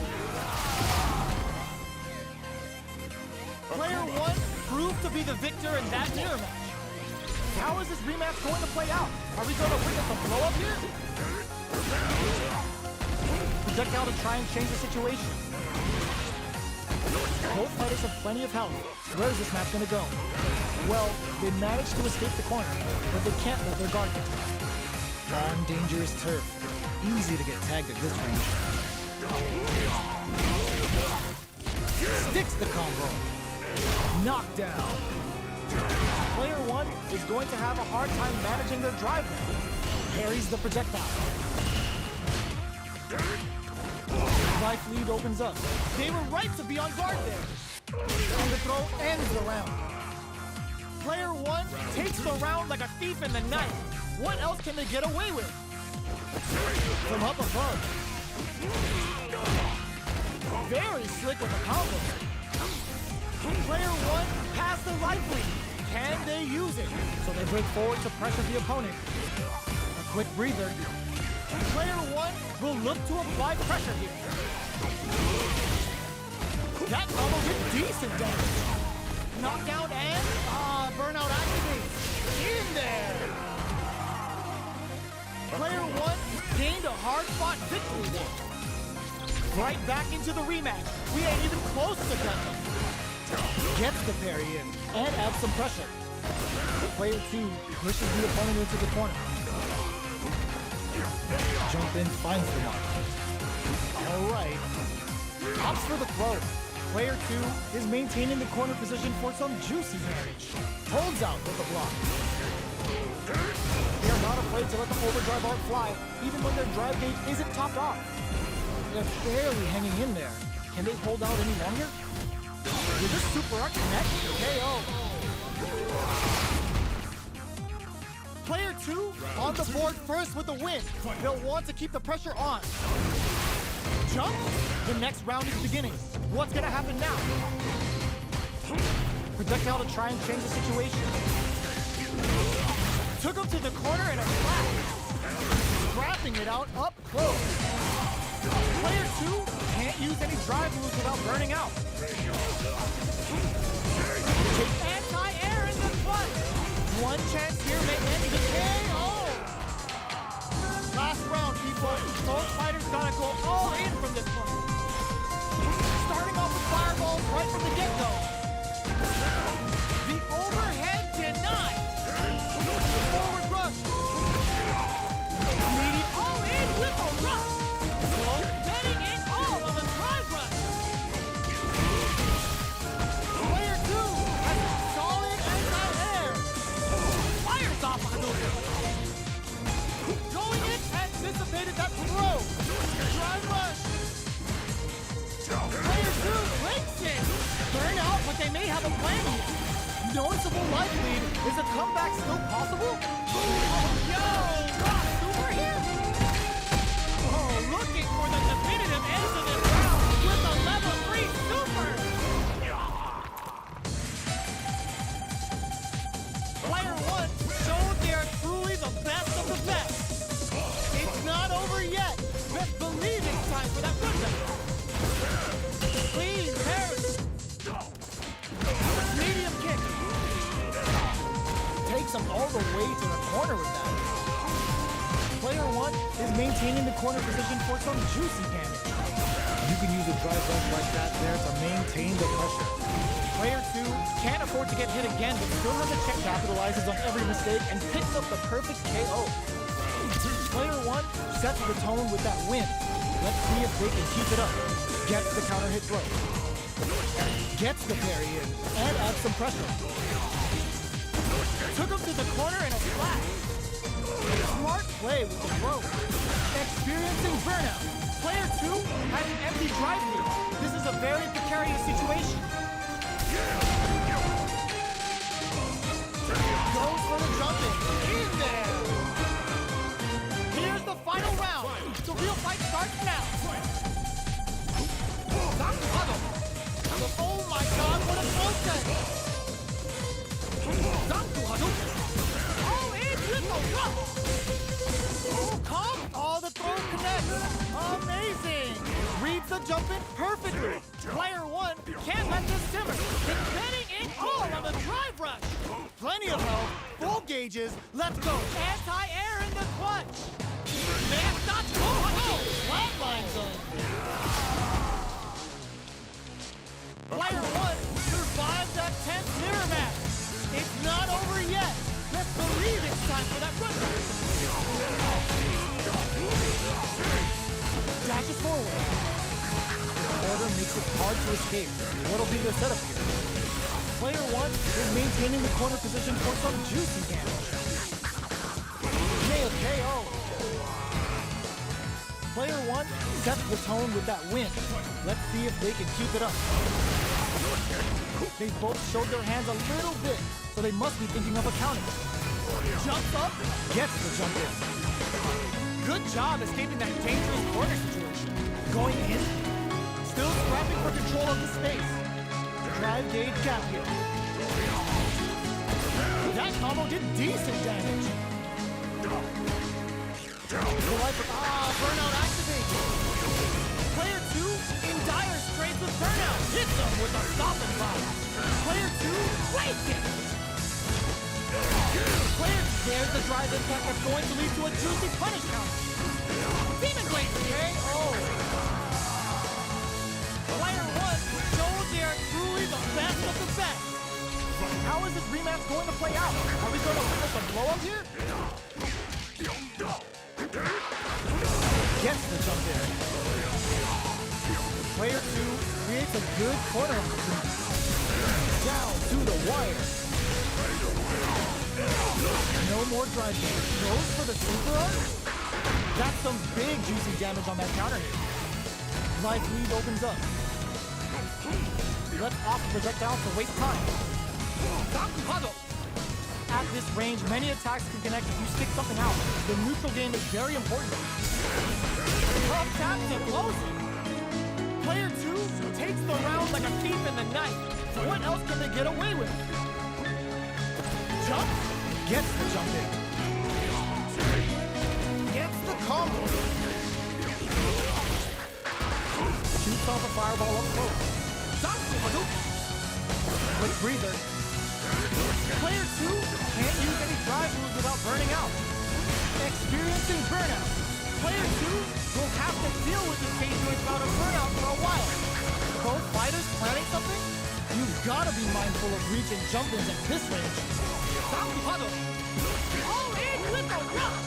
Player 1 proved to be the victor in that mirror match. How is this rematch going to play out? Are we going to witness a blow up here? Projectile to try and change the situation. Both fighters have plenty of health. Where is this match going to go? Well, they managed to escape the corner, but they can't let their guard down. On dangerous turf. Easy to get tagged at this range. Sticks the combo. Knockdown. Player 1 is going to have a hard time managing their drive now. Parries the projectile. Life lead opens up. They were right to be on guard there. And the throw ends the round. Player 1 takes the round like a thief in the night. What else can they get away with? From up above. Very slick with the combo. Player 1 has the life lead. Can they use it? So they break forward to pressure the opponent. A quick breather. Player 1 will look to apply pressure here. That combo did decent damage. Knockout and burnout activates. In there. Player 1 gained a hard-fought victory there. Right back into the rematch. We ain't even close to done. Gets the parry in and adds some pressure. Player 2 pushes the opponent into the corner. Jump in, finds the mark. All right. Opts for the throw. Player 2 is maintaining the corner position for some juicy damage. Holds out with the block. They are not afraid to let the overdrive arc fly, even when their drive gauge isn't topped off. They're barely hanging in there. Can they hold out any longer? Did this super arc connect? KO. Player 2 on the board first with the win. They'll want to keep the pressure on. Jump. The next round is beginning. What's gonna happen now? Projectile to try and change the situation. Took him to the corner in a flash. Scrapping it out up close. Player 2 can't use any drive moves without burning out. Anti-air in the front. One chance here may end the KO. Last round, people. Both fighters gotta go all in from this point. Starting off with fireballs right from the get-go. The overhead denied. Forward rush. Immediate all in with a rush. Both betting it all on the drive rush. Noticeable life lead. Is a comeback still possible? Yo! Super here? Oh, looking for the definitive end to this round with a level 3 super! Player 1 showed they are truly the best of the best. It's not over yet. Let's believe it's time for that comeback. Clean parry. Medium kick. Takes him all the way to the corner with that. Player 1 is maintaining the corner position for some juicy damage. You can use a drive rush like that there to maintain the pressure. Player 2 can't afford to get hit again, but still has a check, capitalizes on every mistake, and picks up the perfect KO. Player 1 sets the tone with that win. Let's see if they can keep it up. Gets the counter hit throw. Gets the parry in, and adds some pressure. Took him to the corner in a flash. Smart play with the throw. Experiencing burnout. Player 2 has an empty drive through. This is a very precarious situation. Goes for the jump in there. Here's the final round. The real fight starts now. Oh my god, what a throw set! Oh, in with the rush! Oh, calm! Oh, the throw connects! Amazing! Reads the jump in perfectly! Player 1 can't let this simmer! Defending it all on the drive rush! Plenty of health, full gauges, let's go! Anti-air in the clutch! Flatline zone! Player 1 survives that tense mirror match. It's not over yet. Let's believe it's time for that run. Dashes forward. Order makes it hard to escape. What'll be the setup here? Player 1 is maintaining the corner position for some juicy damage. Nail KO. Player 1 sets the tone with that win. Let's see if they can keep it up. They both showed their hands a little bit, so they must be thinking of a counter. Jumps up, Gets the jump in. good job escaping that dangerous corner situation. Going in. Still scrapping for control of the space. Drive gauge gap here. That combo did decent damage. Burnout activated. Player 2 in dire straits with burnout. Hits him with a stopping block. Player 2 wastes it. Player, there's the drive impact that's going to lead to a juicy punish counter. Demon Blade KO. Player 1 shows they are truly the best of the best. How is this rematch going to play out? Are we going to witness a blowout here? Gets the jump in. Player 2 creates a good corner opportunity. Down to the wire. No more drive damage. Goes for the super up. That's some big juicy damage on that counter hit. Life lead opens up. Let's off the projectile to waste time. At this range, many attacks can connect if you stick something out. The neutral game is very important. Tough tap to close it. Player 2 takes the round like a thief in the night. What else can they get away with? Jump. Gets the jump in. Gets the combo. Shoots off a fireball up close. Quick breather. Player 2 can't use any drive moves without burning out. Experiencing burnout. Player 2 will have to deal with this dangerous bout of burnout for a while. Both fighters planning something? You've got to be mindful of reach and jump-ins at this range. All in with the rush!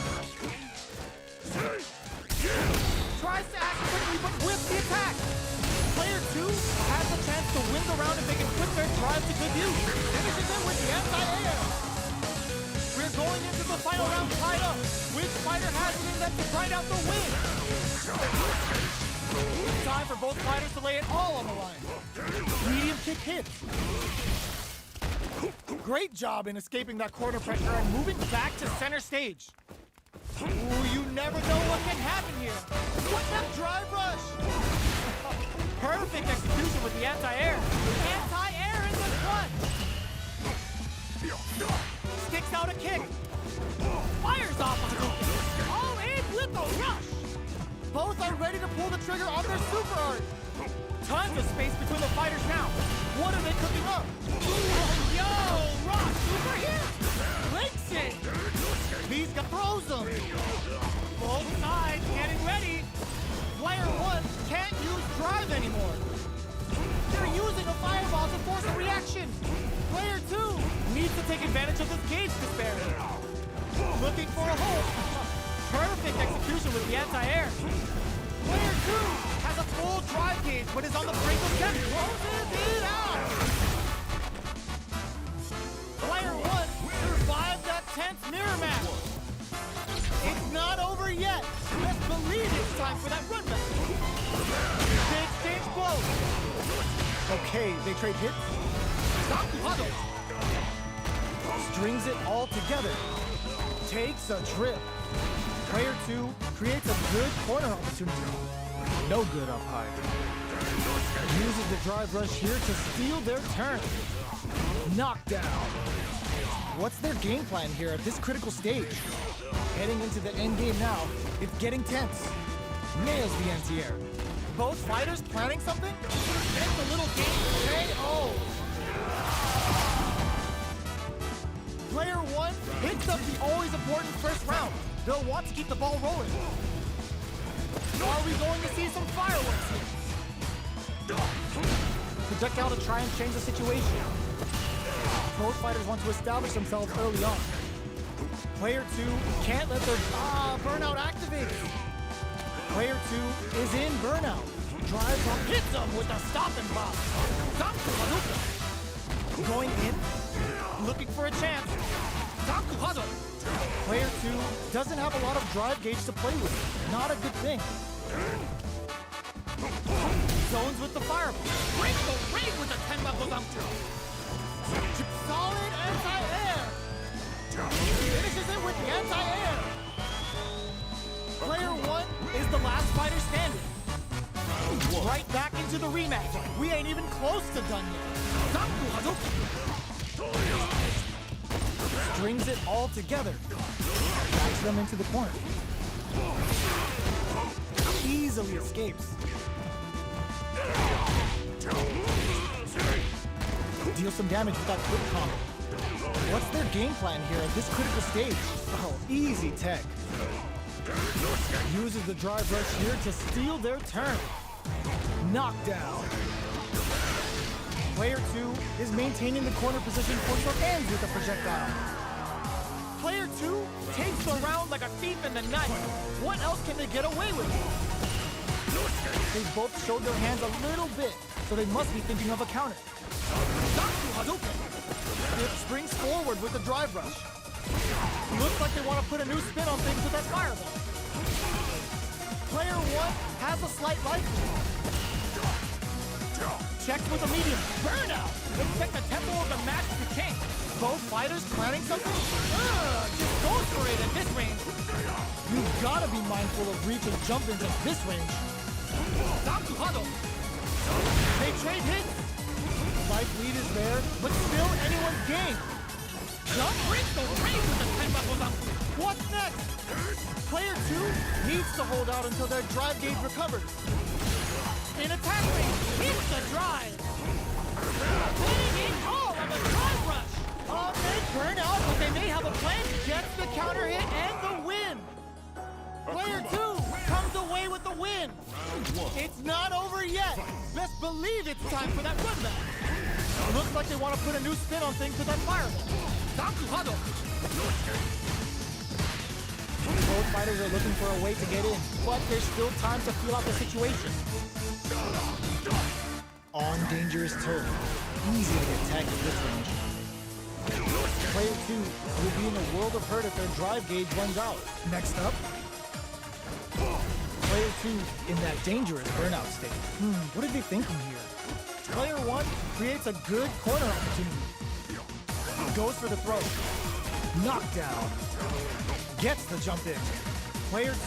Tries to act quickly, but whips the attack. Player 2 has the chance to win the round if they can put their drive to good use. Finishes it with the anti-air. We're going into the final round tied up. Which fighter has it in them to grind out the win? Time for both fighters to lay it all on the line. Medium kick hits. Great job in escaping that corner pressure and moving back to center stage. Ooh, you never know what can happen here. What that drive rush? Perfect execution with the anti-air. Anti-air in the front. Sticks out a kick. Fires off a Hadouken. All in with the rush. Both are ready to pull the trigger on their super art. Tons of space between the fighters now. What are they cooking up? Ooh, yo, Ross, super here. Breaks it. These guys throws them. Both sides getting ready. Player 1 can't use drive anymore. They're using a fireball to force a reaction. Player 2 needs to take advantage of this gauge disparity. Looking for a hole. Perfect execution with the anti-air. Player 2 has a full drive gauge, but is on the brink of death. Closes it out. Player 1 survived that tense mirror match. It's not over yet. Let's believe it's time for that run back. They exchange blows. Okay, they trade hits. Akumas strings it all together. Takes a trip. Player 2 creates a good corner opportunity. No good up high. Uses the drive rush here to steal their turn. Knockdown. What's their game plan here at this critical stage? Heading into the end game now, it's getting tense. Nails the anti-air. Both fighters planning something? It's a little game KO. Player 1 hits up the always important first round. They'll want to keep the ball rolling. Are we going to see some fireworks here? Projectile to try and change the situation. Both fighters want to establish themselves early on. Player 2 can't let their burnout activate. Player 2 is in burnout. Drives on, hits him with a stop and pop. Going in, looking for a chance. Player 2 doesn't have a lot of drive gauge to play with. Not a good thing. Zones with the fireball. Break the ring with a 10-level dumper. Solid anti-air. Finishes it with the anti-air. Player 1 is the last fighter standing. Right back into the rematch. We ain't even close to done yet. Strings it all together. Backs them into the corner. Easily escapes. Deals some damage with that quick combo. What's their game plan here at this critical stage? Oh, easy tech. Uses the drive rush here to steal their turn. Knockdown. Player 2 is maintaining the corner position for some ends with the projectile. Player 2 takes the round like a thief in the night. What else can they get away with? They both showed their hands a little bit, so they must be thinking of a counter. It springs forward with the drive rush. Looks like they want to put a new spin on things with that fireball. Player 1 has a slight life. Checks with a medium. Burnout! Expect the tempo of the match to change. Both fighters planning something? Just go for it at this range. You've got to be mindful of reach and jump ins at this range. They trade hits. Life lead is there, but still anyone's game. Jump breaks the range with the 10-level jump. What's next? Player 2 needs to hold out until their drive gauge recovers. In attack range, hits the drive. Hitting it all on the drive rush. They burn out, but they may have a plan. Gets the counter hit and the win. Player 2 comes away with the win. It's not over yet. Best believe it's time for that run back. Looks like they want to put a new spin on things with that fireball. Both fighters are looking for a way to get in, but there's still time to feel out the situation. On dangerous turf. Easy to get tagged at this range. Player 2 will be in a world of hurt if their drive gauge runs out. Next up, Player 2 in that dangerous burnout state. What are they thinking here? Player 1 creates a good corner opportunity. Goes for the throw. Knockdown. Gets the jump in. Player 2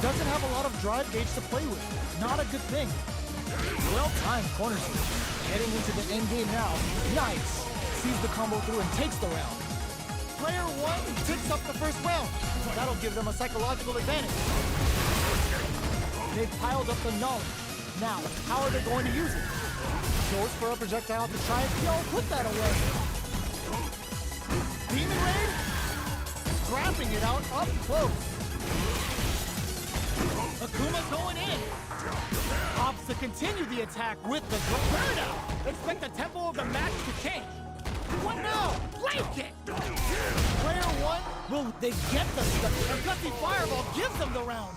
doesn't have a lot of drive gauge to play with. Not a good thing. Well-timed corner switch. Heading into the end game now. Nice. Sees the combo through and takes the round. Player 1 picks up the first round. That'll give them a psychological advantage. They've piled up the knowledge. Now, how are they going to use it? Goes for a projectile to try and put that away. Demon Raid, scrapping it out up close. Akuma's going in. Opts to continue the attack with the burnout. Expect the tempo of the match to change. What now? Flank kick. Player 1, will they get the stuff? A gusty fireball gives them the round.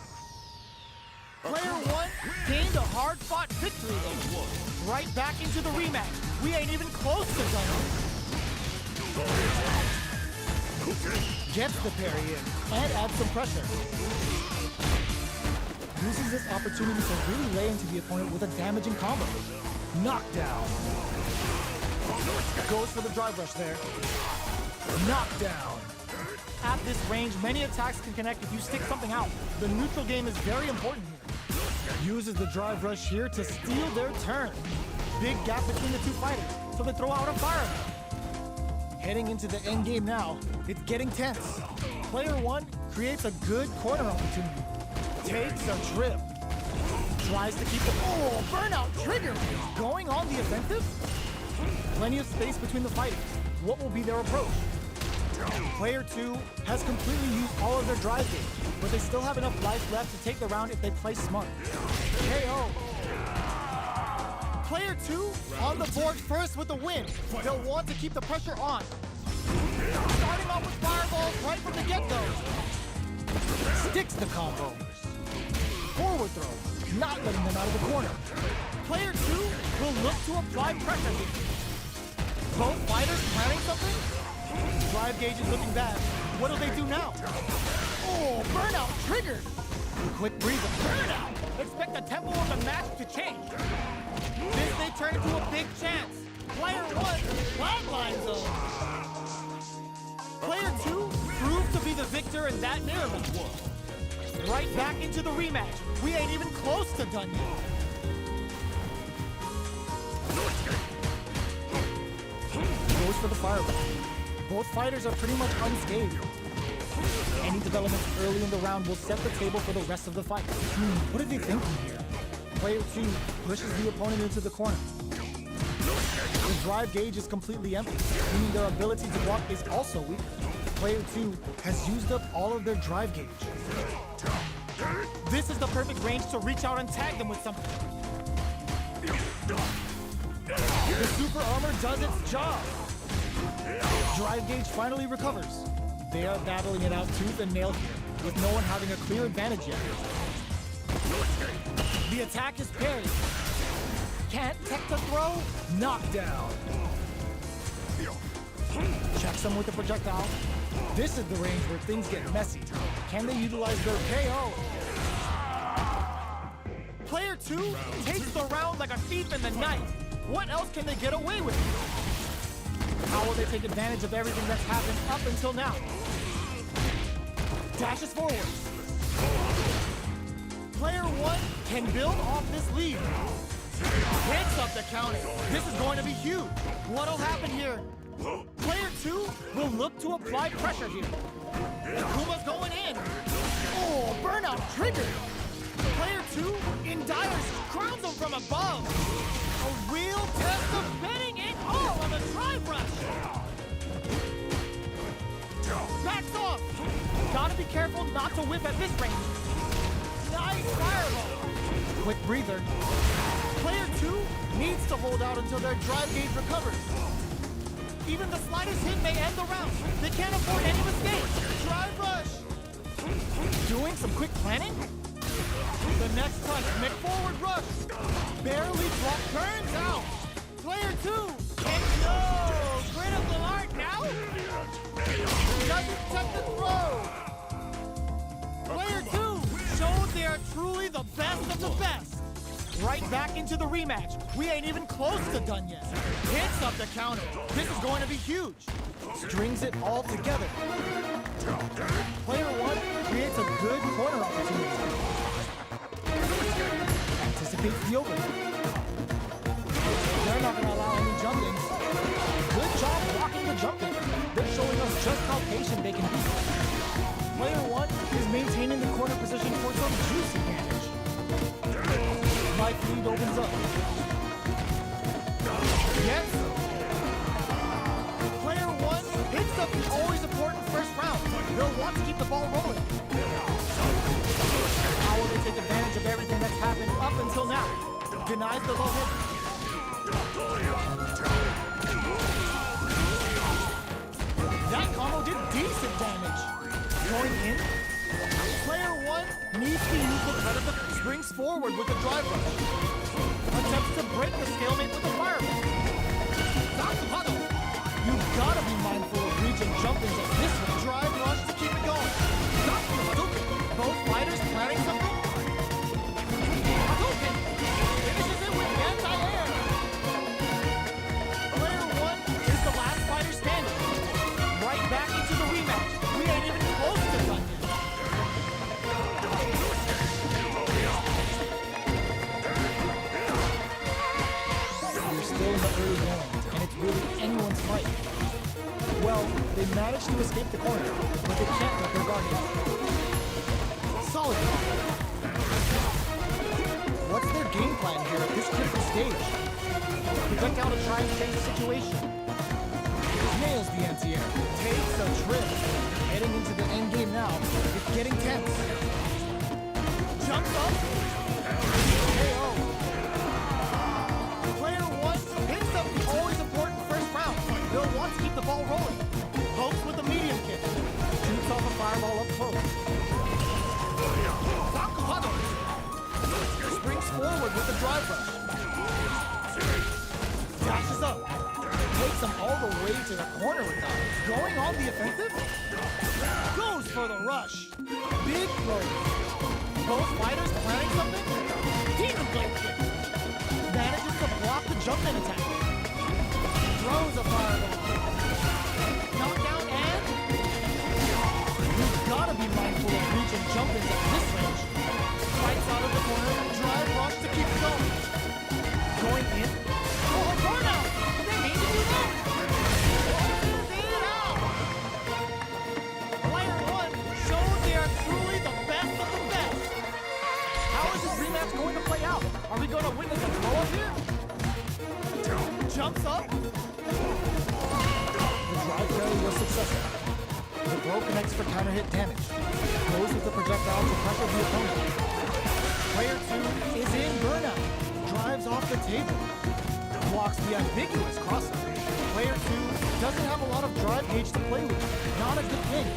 Player 1 gained a hard-fought victory though. Right back into the rematch. We ain't even close to done. Gets the parry in and adds some pressure. Uses this opportunity to really lay into the opponent with a damaging combo. Knockdown. Goes for the drive rush there. Knockdown. At this range, many attacks can connect if you stick something out. The neutral game is very important here. Uses the drive rush here to steal their turn. Big gap between the two fighters, so they throw out a fireball. Heading into the end game now, it's getting tense. Player 1 creates a good corner opportunity. Takes a trip. Tries to keep the Burnout trigger. going on the offensive. Plenty of space between the fighters. What will be their approach? Player 2 has completely used all of their drive gauge, but they still have enough life left to take the round if they play smart. KO. Player 2 on the board first with the win. They'll want to keep the pressure on. Starting off with fireballs right from the get-go. Sticks the combo. Forward throw, not letting them out of the corner. Player 2 will look to apply pressure here. Both fighters planning something? Drive gauge is looking bad. What do they do now? Burnout triggered. Quick breather. Burnout. Expect the tempo of the match to change. This may turn into a big chance. Player 1, flatline zone. Player 2 proves to be the victor in that mirror match. Right back into the rematch. We ain't even close to done yet. Goes for the fireball. Both fighters are pretty much unscathed. Any developments early in the round will set the table for the rest of the fight. What are they thinking here? Player 2 pushes the opponent into the corner. The drive gauge is completely empty, meaning their ability to block is also weak. Player 2 has used up all of their drive gauge. This is the perfect range to reach out and tag them with something. The super armor does its job. Drive gauge finally recovers. They are battling it out tooth and nail here, with no one having a clear advantage yet. The attack is parried. Can't tech the throw. Knockdown. Checks them with the projectile. This is the range where things get messy. Can they utilize their KO? Player 2 takes the round like a thief in the night. What else can they get away with? How will they take advantage of everything that's happened up until now? Dashes forward. Player 1 can build off this lead. Picks up the counter. This is going to be huge. What'll happen here? Player 2 will look to apply pressure here. Akuma's going in. Burnout triggered. Player 2 in dire crowns him from above. A real test of betting it all on the drive rush. Backs off. Gotta be careful not to whip at this range. Nice fireball. Quick breather. Player 2 needs to hold out until their drive gauge recovers. Even the slightest hit may end the round. They can't afford any mistakes. Drive rush. Doing some quick planning? The next touch, make forward rush. Barely block, turns out. Player 2. And no! Critical art now? Doesn't check the throw. Player 2 shows they are truly the best of the best. Right back into the rematch. We ain't even close to done yet. Hits up the counter. This is going to be huge. Strings it all together. Player one creates a good corner opportunity. Anticipates the overhead. They're not going to allow any jumping. Good job blocking the jumping. They're showing us just how patient they can be. Player one is maintaining the corner position for some juicy damage. Life lead opens up. Yes. Player one hits up the always important first round. They'll want to keep the ball rolling. How will they take advantage of everything that's happened up until now? Denies the low hit. That combo did decent damage. Going in. Player one needs to use the threat of the springs forward with the drive rush. Attempts to break the stalemate with the fireball. Akuma. You've got to be mindful of reach and jump into this one. Drive rush to keep it going. Both fighters planning something. Hadouken finishes it with anti-air. Player one is the last fighter standing. Right back into the rematch. We ain't even close to done yet. You're still in the early rounds, and it's really anyone's fight. Well, they managed to escape the corner, but they can't let their guard down. Solid combo. What's their game plan here at this critical stage? Projectile to try and change the situation. Nails the anti-air. Takes a trip. Heading into the end game now. It's getting tense. Jumps up. KO. Player one hits up the always important first round. They'll want to keep the ball rolling. Pokes with a medium kick. Shoots off a fireball up close. Akuma springs forward with the drive rush. Dashes up. Takes him all the way to the corner with that. Going on the offensive. Goes for the rush. Big throws. Both fighters planning something. Demon blade kick. Manages to block the jump in attack. Throws a fireball. Knockdown and... You've got to be mindful of reach and jump ins at this range. Fights out of the corner. Drive rush to keep it going. Going in. Oh, a burnout! Did they mean to do that? See it out! Player one shows they are truly the best of the best. How is this rematch going to play out? Are we going to witness a blow up here? Jumps up. The drive fairly was successful. The throw connects for counter hit damage. Goes with the projectile to pressure the opponent. Player two is in burnout. Drives off the table. Blocks the ambiguous crossover. Player two doesn't have a lot of drive gauge to play with. Not a good thing.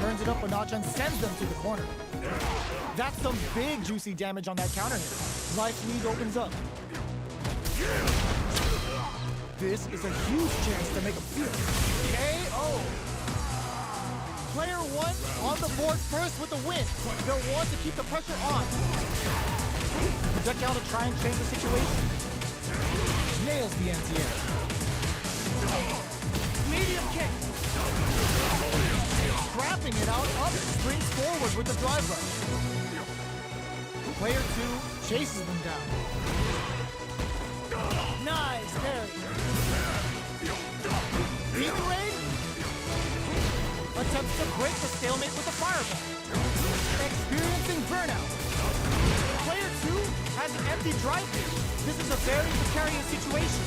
Turns it up a notch and sends them to the corner. That's some big juicy damage on that counter hit. Life lead opens up. This is a huge chance to make a feel. KO. Player one on the board first with the win. They'll want to keep the pressure on. Projectile to try and change the situation. Nails the anti-air. Medium kick. Scrapping it out, up, springs forward with the drive rush. Player two chases them down. Nice parry. Beat raid. Attempts to break the stalemate with the fireball. Experiencing burnout. Player two has an empty drive gauge. This is a very precarious situation.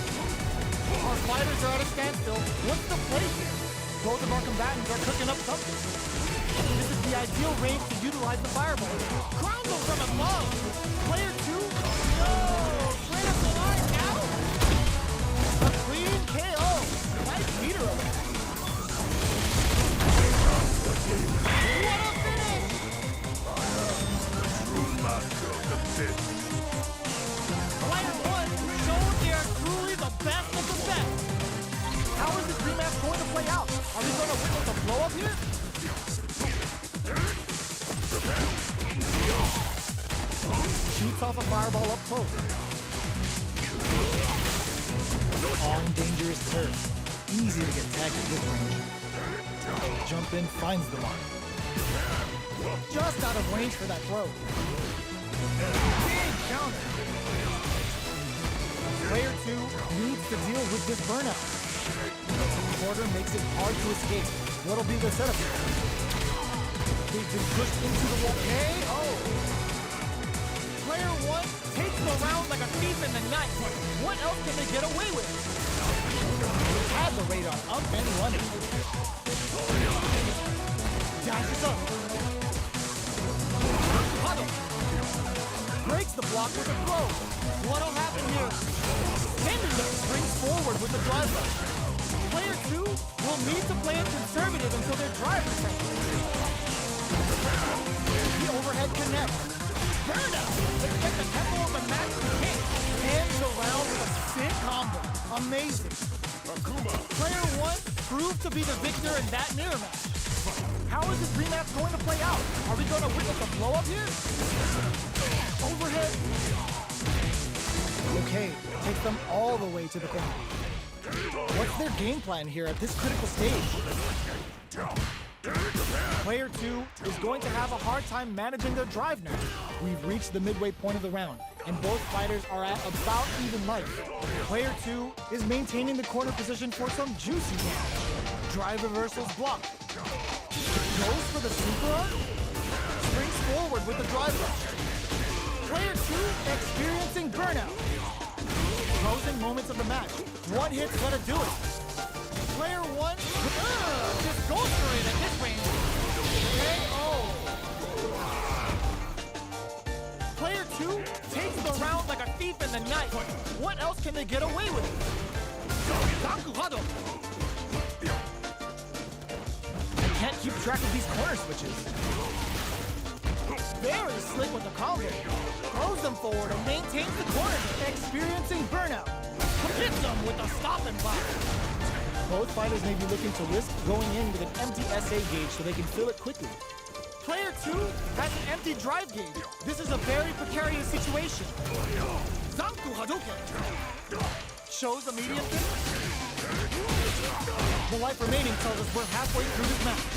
Our fighters are at a standstill. What's the play here? Both of our combatants are cooking up something. This is the ideal range to utilize the fireball. Crumble from above. Player two. No! Straight up the line now. A clean KO. Nice meter of it. What a finish! True master of the pit. Player one shows they are truly the best of the best. How is this rematch going to play out? Are we going to witness a blow up here? Cheap shoots off a fireball up close. On dangerous turf. Easy to get tagged at this range. Jump in, finds the mark. Just out of range for that throw. Big counter. Player 2 needs to deal with this burnout. Quarter makes it hard to escape. What'll be the setup here? They've been pushed into the wall. KO! Player 1 takes them around like a thief in the night. What else can they get away with? Has the radar up and running. Dashes up. Huddle. Breaks the block with a throw. What'll happen here? Henderson springs forward with the drive rush. Player 2 will need to play it conservative until their drive is set. The overhead connect. Burnout! Let's get the tempo of the match to hit. Hands around with a sick combo. Amazing. Akuma. Player 1 proved to be the victor in that mirror match. How is this rematch going to play out? Are we going to witness a blow up here? Overhead. Okay, take them all the way to the corner. What's their game plan here at this critical stage? Player 2 is going to have a hard time managing their drive now. We've reached the midway point of the round, and both fighters are at about even life. Player 2 is maintaining the corner position for some juicy damage. Drive reversals blocked. Goes for the super arm. Springs forward with the drive rush. Player 2 experiencing burnout. Closing moments of the match. One hit's gonna do it. Player 1 just goes for it at this range. KO. Player 2 takes the round like a thief in the night. What else can they get away with? Huddle. Can't keep track of these corner switches. Very slick with the combo. Throws them forward and maintains the corner. Experiencing burnout. Hits them with a stop and block. Both fighters may be looking to risk going in with an empty SA gauge so they can fill it quickly. Player 2 has an empty drive gauge. This is a very precarious situation. Zanku Hadouken. Shows a medium kick. The life remaining tells us we're halfway through this match.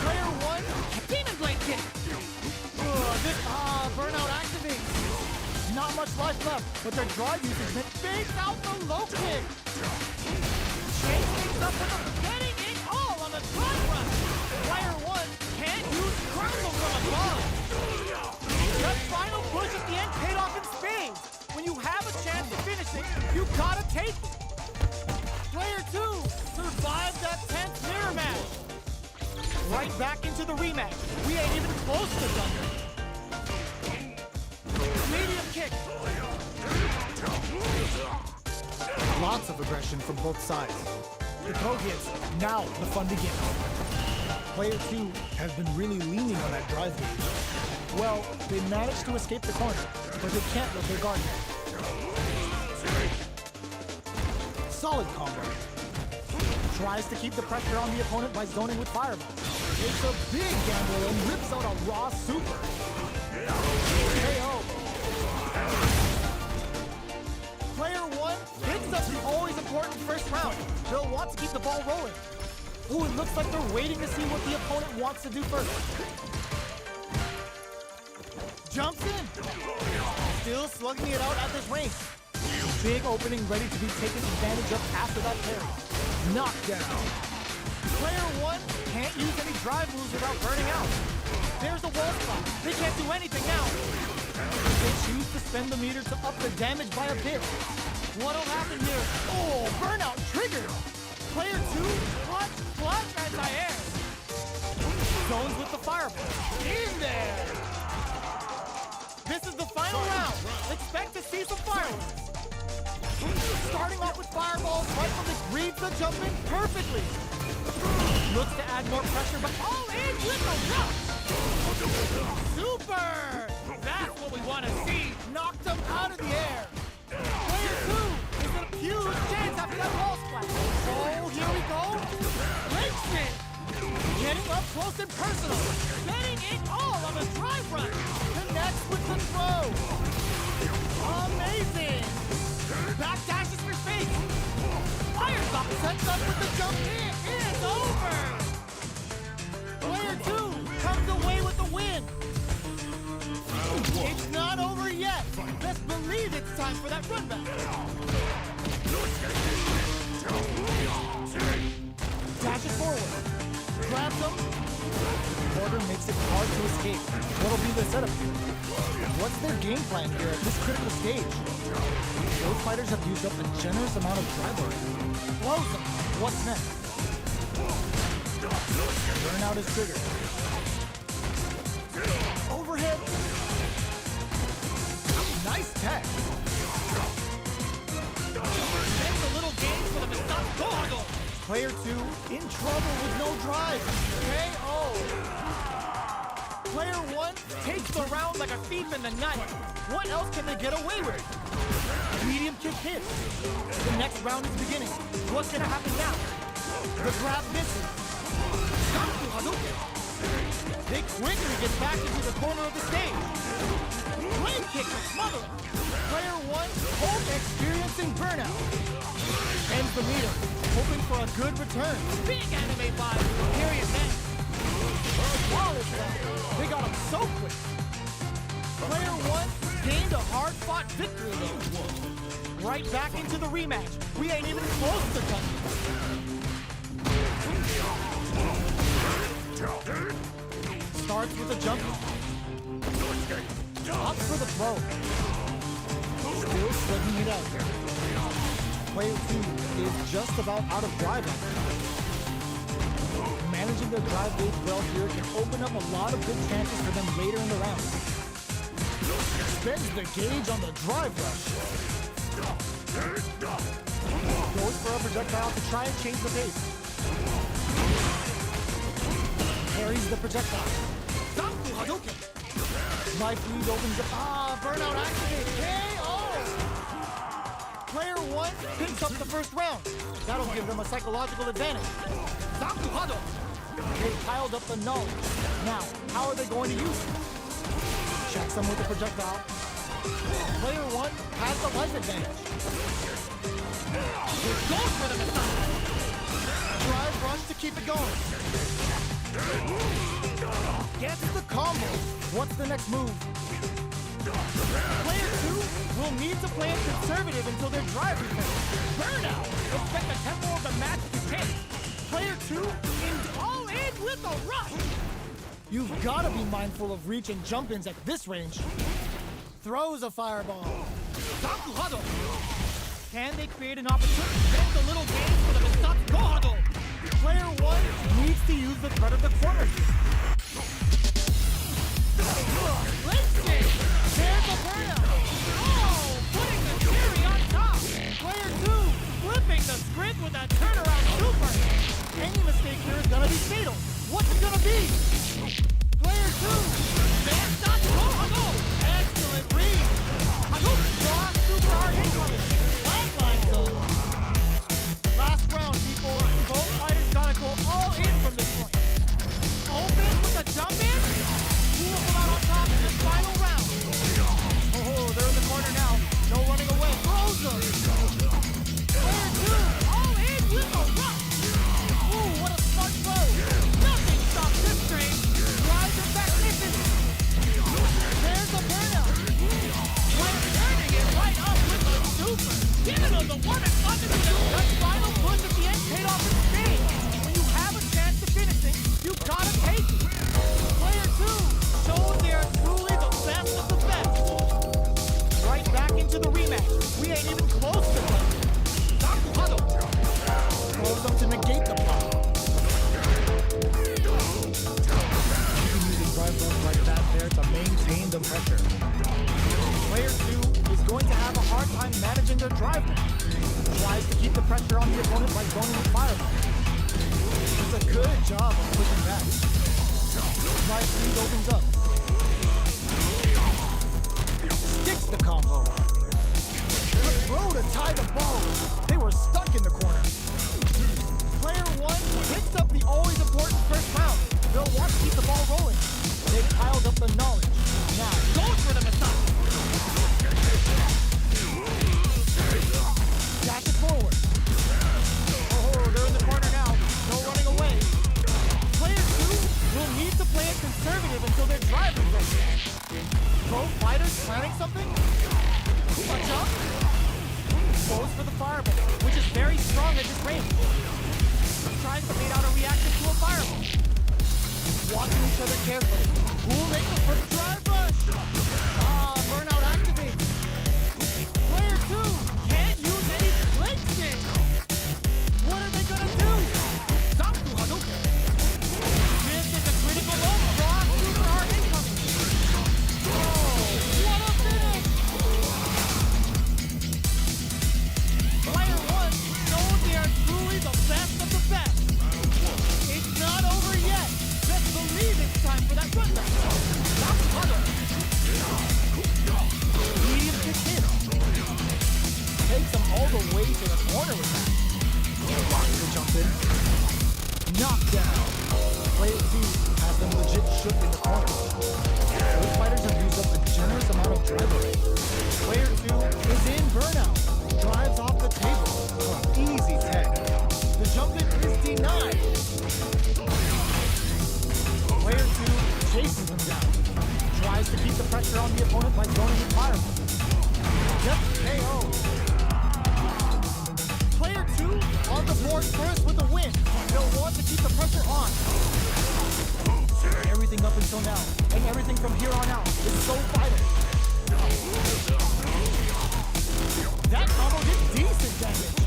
Player 1, Demon Blade kick. This burnout activates. Not much life left, but their drive usage Fakes out the low kick. Chase things up with a getting it all on the drive run. Player 1 can't use crumble from above. The final push at the end paid off in spades. When you have a chance to finish it, you gotta take it. Player 2 survived that tense mirror match. Right back into the rematch. We ain't even close to done. Medium kick. Lots of aggression from both sides. The throw hits, now the fun begins. Player 2 has been really leaning on that drive gauge. Well, they managed to escape the corner, but they can't let their guard down. Solid combo. Tries to keep the pressure on the opponent by zoning with fireball. Takes a big gamble and rips out a raw super. KO. Player 1 picks up the always important first round. They'll want to keep the ball rolling. Ooh, it looks like they're waiting to see what the opponent wants to do first. Jumps in. Still slugging it out at this range. Big opening ready to be taken advantage of after that parry. Knockdown. Player 1 can't use any drive moves without burning out. There's the wall spot. They can't do anything now. They choose to spend the meter to up the damage by a bit. What'll happen here? Oh, burnout triggered. Player 2, clutch anti-air. Zones with the fireball. In there. This is the final round. Expect to see some fireworks. Starting off with fireballs right from the reads the jump in perfectly. Looks to add more pressure, but all in with the rush. Super! That's what we want to see. Knocked him out of the air. Player 2 is a huge chance after that wall splash. Oh, here we go. Breaks it. Getting up close and personal. Betting it all on the drive rush. Connects with the throw. Amazing. Back dashes for space. Fireball sets up with the jump in. It's over. Player 2 comes away with the win. It's not over yet. Best believe it's time for that run back. Dashes forward. Grabs him. Porter makes it hard to escape. What'll be the setup here? What's their game plan here at this critical stage? Both fighters have used up a generous amount of drive already. Blows them. What's next? Burnout is triggered. Overhead. Nice tech. Spends a little game for the Mistake. Player 2 in trouble with no drive. KO. Player 1 takes the round like a thief in the night. What else can they get away with? Medium kick hit. The next round is beginning. What's gonna happen now? The grab misses. They quickly get back into the corner of the stage. Leg kick to smother. Player 1 both experiencing burnout. Ends the meter, hoping for a good return. Big anime vibe. Period then. Wall is down. They got him so quick. Player 1 gained a hard-fought victory though. Right back into the rematch. We ain't even close to done. Starts with a jump. Up for the throw. Still slugging it out. Player 2 is just about out of drive on there. Managing their drive gauge well here can open up a lot of good chances for them later in the round. Spends the gauge on the drive rush. Goes for a projectile to try and change the pace. Parries the projectile. Life lead opens up. Burnout activated. KO! Player 1 picks up the first round. That'll give them a psychological advantage. They piled up the knowledge. Now, how are they going to use it? Checks them with the projectile. Player 1 has the life advantage. Goes for the mistake. Drive rush to keep it going. Gets the combo. What's the next move? Player 2 will need to play it conservative until their drive returns. Burnout! Expect the tempo of the match to take. Player 2 all in with a rush. You've got to be mindful of reach and jump-ins at this range. Throws a fireball. Can they create an opportunity? Spend a little game for the Mistake. Player 1 needs to use the threat of the corner here. There's a burnout. Oh, putting the cherry on top. Player 2 flipping the script with a turnaround super. Any mistake here is gonna be fatal. What's it gonna be? Player 2. Excellent read. Draw super hard incoming. Flatline zone. Last round, people. Both fighters gotta go all in from this point. Open with a jump in. Who will come out on top in this final round? Oh, they're in the corner now. No running away. Throws them. Player 2, all in with a rush. Ooh, what a smart throw. Nothing stops this train. Drives it magnificent. There's a burnout. Player turning it right up with a super. Giving them the one and undefeated. That final push at the end paid off in spades. When you have a chance to finish it, you gotta take it. Player 2 shows they are truly the best of the best. Right back into the rematch. We ain't even close to them. Throws them to negate the pop. Using drive rush like that there to maintain the pressure. Player 2 is going to have a hard time managing their drive. Tries to keep the pressure on the opponent by zoning with fireball. Does a good job of pushing back. Drive speed opens up. Sticks the combo. The throw to tie the ball. They were stuck in the corner. Player 1 picks up the always important first round. each other carefully. Who will make the first drive rush? Burnout activates. Player 2 can't use any blitzing. What are they gonna do? Zanku Hadouken. This is a critical moment. Raw super hard incoming. Oh, what a finish! Player 1 knows they are truly the best of the best. It's not over yet. Just believe it's time for that run back. That's huddle. Medium kick in. Takes him all the way to the corner with that. Blocks the jump in. Knockdown. Player 2 has them legit shook in the corner. Both fighters have used up a generous amount of drive rate. Player 2 is in burnout. Drives off the table. Easy tag. The jump in is denied. Player 2 chases him down. Tries to keep the pressure on the opponent by throwing his fireball. Just KO. Player 2 on the board first with the win. They'll want to keep the pressure on. Everything up until now, and everything from here on out, is so vital. That combo did decent damage.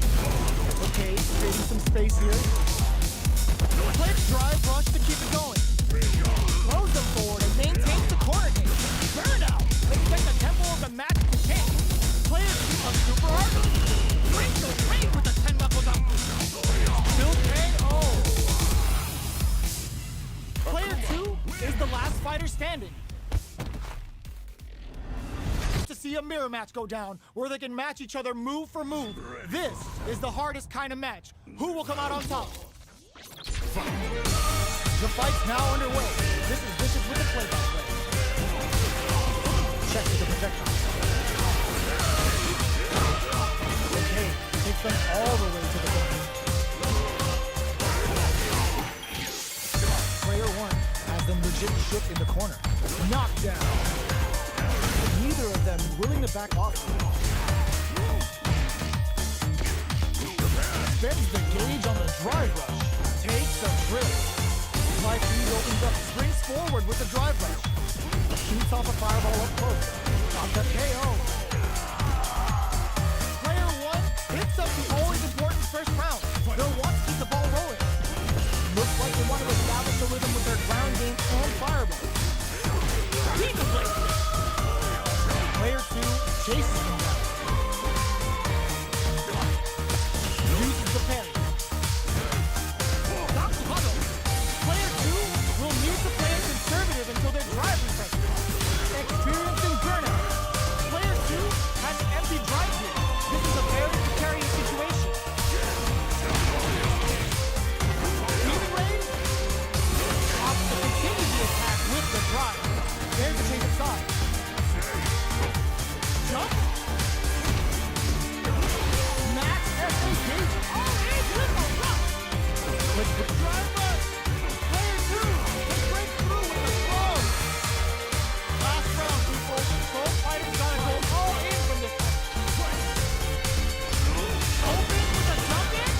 Okay, creating some space here. Quick drive rush to keep it going. Throws them forward and maintains the corner game. Burnout. Expect the tempo of the match to kick. Player 2 on super hard. Breaks the rain with the 10 knuckles up. Still KO. Player 2 is the last fighter standing. To see a mirror match go down where they can match each other move for move. This is the hardest kind of match. Who will come out on top? The fight's now underway. This is Vicious with the play-by-play. Check with the projectile. Okay, takes them all the way to the corner. Player 1 has them legit shook in the corner. Knockdown. Neither of them willing to back off. Spends the gauge on the drive rush. Takes a trip. Life lead opens up, springs forward with the drive rush. Shoots off a fireball up close. Drops a KO. Player 1 hits up the always important first round. They'll want to keep the ball rolling. Looks like they want to establish a rhythm with their ground game and fireball. Keep the play. Player 2 chases him down. Uses the parry. Player 2 will need to play it conservative until their drive refreshes. Experiencing burnout. Player 2 has an empty drive here. This is a very precarious situation. Even range opts to continue the attack with the drive. There's a change of side. Jump. Max SAG. All in with a rock. With the drive rush. Player 2 can break through with the throw. Last round, people. Both fighters gotta go all in from this one. Open with a jump in.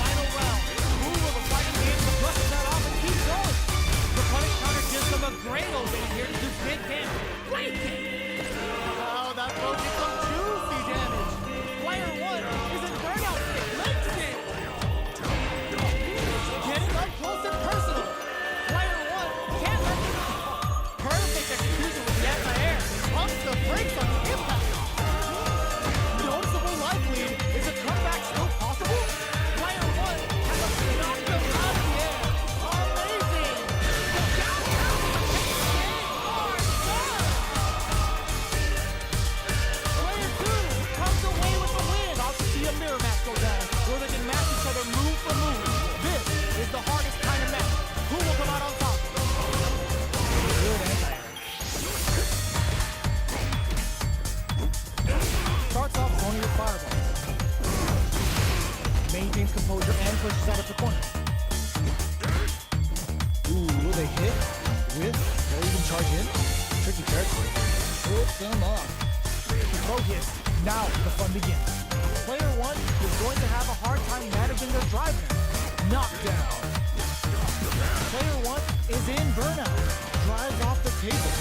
Final round. Who will the fighting game to brush that off and keep going? The punish counter gives them a great opening here to do big damage. Great kick. Oh, that throw did some juicy damage. Player 1 is in burnout state. Let's get getting up close and personal. Player 1 can't let this perfect execution with the anti-air. Pumps the brakes on the impact. Noticeable life lead. Is a comeback still possible? Player 1 has a knocked him out of the air. Amazing. The downtown with a kick hard serve. Player 2 comes away with the win. About to see a mirror match go down where they can match each other move for move. This is the hardest kind of match. Who will come out on top? Good anti-air. Starts off throwing with fireball. Maintains composure and pushes out of the corner. Ooh, will they hit? With? Will even charge in? Tricky territory. Flips them off. Throw hits. Now the fun begins. Player 1 is going to have a hard time managing their drive now. Knockdown. Player 1 is in burnout. Drives off the table.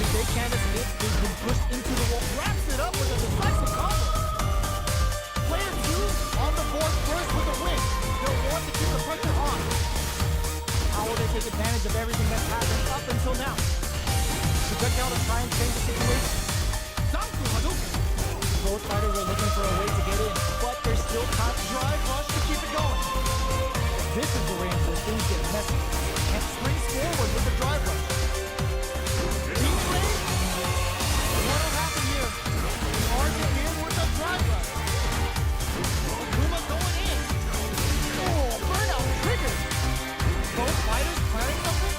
If they can't escape, they've been pushed into the wall. Wraps it up with a decisive combo. Player 2 on the board first with a win. They'll want to keep the pressure on. How will they take advantage of everything that's happened up until now? Projectile to try and change the situation. Zanku Hadouken. Both fighters are looking for a way to get in, but there's still time. Drive rush to keep it going. This is the range where things get messy. And springs forward with the drive rush. Replay. What'll happen here? Argent in with the drive rush. Akuma going in. Oh, burnout triggered. Both fighters planning something.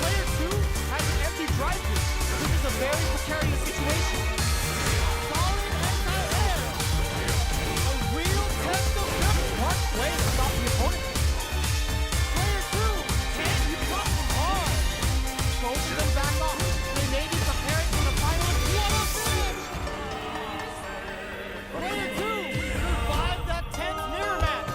Player 2 has an empty drive through. This is a very precarious situation. Solid anti-air. A real test of skill. Smart play to stop the opponent. Player 2 can't be dropped from hard. Both of them back off. They may be preparing for the final. What a finish! Player 2 survived that tense mirror match.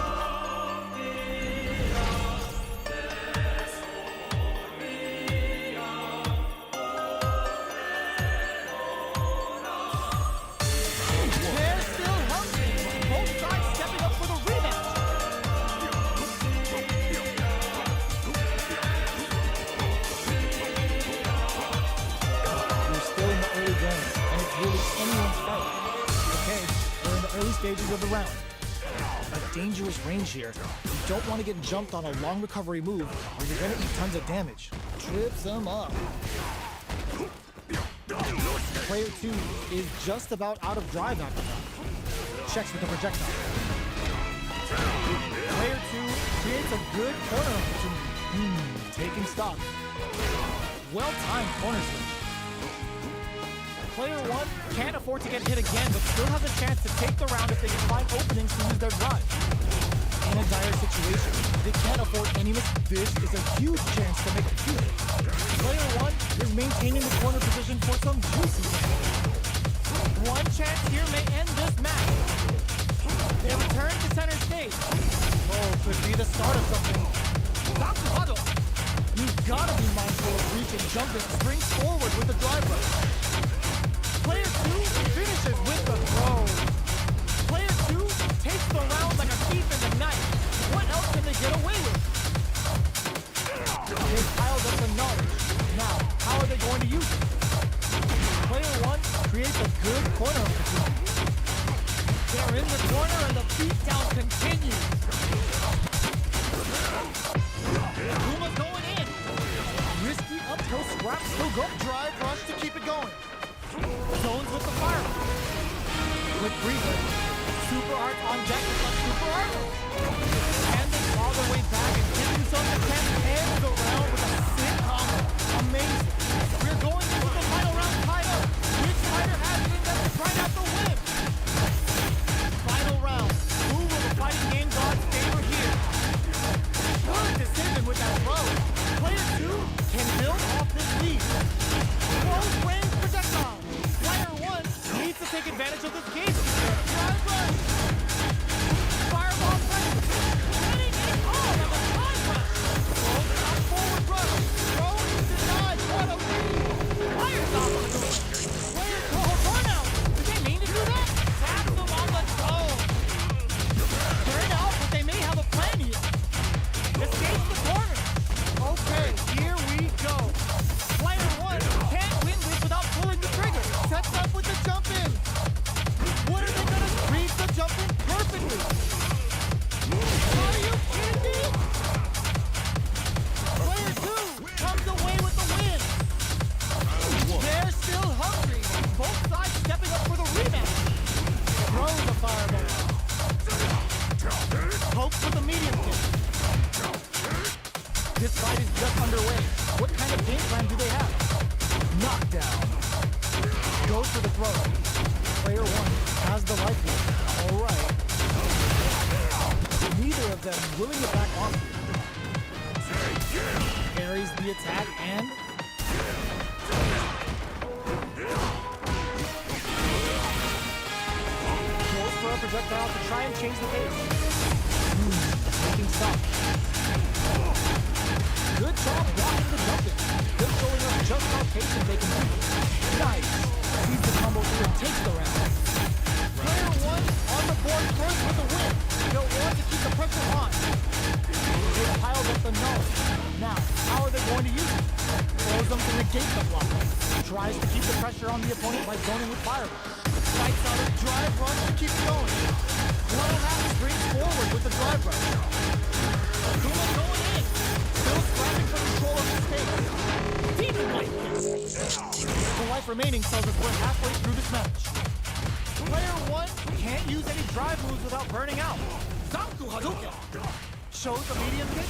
They're still hungry. Both sides stepping up for the rematch. We're still in the early games, and it's really anyone's fight. Okay, we're in the early stages of the round. A dangerous range here. You don't want to get jumped on a long recovery move, or you're gonna eat tons of damage. Trips them up. Player 2 is just about out of drive after that. Checks with the projectile. Player 2 creates a good corner opportunity. Taking stock. Well-timed corner switch. Player 1 can't afford to get hit again, but still has a chance to take the round if they can find openings to use their drive. In a dire situation, they can't afford any mistakes. This is a huge chance to make a few. Player 1 is maintaining the corner position for some juicy damage. One chance here may end this match. They return to center stage. Oh, could be the start of something. Zanku Hado. You've got to be mindful of reaching, jumping, Springs forward with the drive rush. Player 2 finishes with the throw. Player 2 takes the round like a thief in the night. What else can they get away with? They've piled up the knowledge. Now, how are they going to use it? Player 1 creates a good corner opportunity. They're in the corner and the beatdown continues. Akuma going in. Risky uphill scrap still go. Drive rush to keep it going. Zones with the fire. With breather. Super art on deck with the super art. And they claw their way back and give themselves a chance to end the round with a sick combo. Amazing. We're going into the final round tied up. Which fighter has it in them to try out the win? Final round. Who will the fighting game gods favor here? Good decision with that throw. Player 2 can build off this lead. Close range projectile. Player 1 needs to take advantage of this game. Drive rush. Fireball pressure. Getting it all on the drive rush. Throw forward rush. Throw is denied. What a lead. Fires off the door. Player 2 run out. Did they mean to do that? Taps them on the toe. Turn out, but they may have a plan here. Escapes the corner. Okay, here we go. Player 1 can't win this without pulling the trigger. Sets up with the jump in. What are they gonna read the jump in perfectly? Are you kidding me? Player 2 comes away with the win. They're still hungry. Both sides stepping up for the rematch. Throws the fireball. Pokes with the medium kick. This fight is just underway. What kind of game plan do they have? Knockdown. Goes for the throw. Player 1 has the rifle. All right. Neither of them willing to back off here. Parries the attack and... goes for a projectile to try and change the pace. Taking stock. Good job rotation they can do. Nice. Sees the combo through and takes the round. Player 1 on the board first with a win. He'll want to keep the pressure on. They piled up the null. Now, how are they going to use it? Throws them to negate the block. Tries to keep the pressure on the opponent by zoning with fireball. Fights out a drive rush to keep going. One half springs forward with the drive rush. Akuma going in. Still scrapping for control of the stage. Demon Light Kick. The life remaining tells us we're halfway through this match. Player 1 can't use any drive moves without burning out. Zanku Hadouken. Shows the medium kick.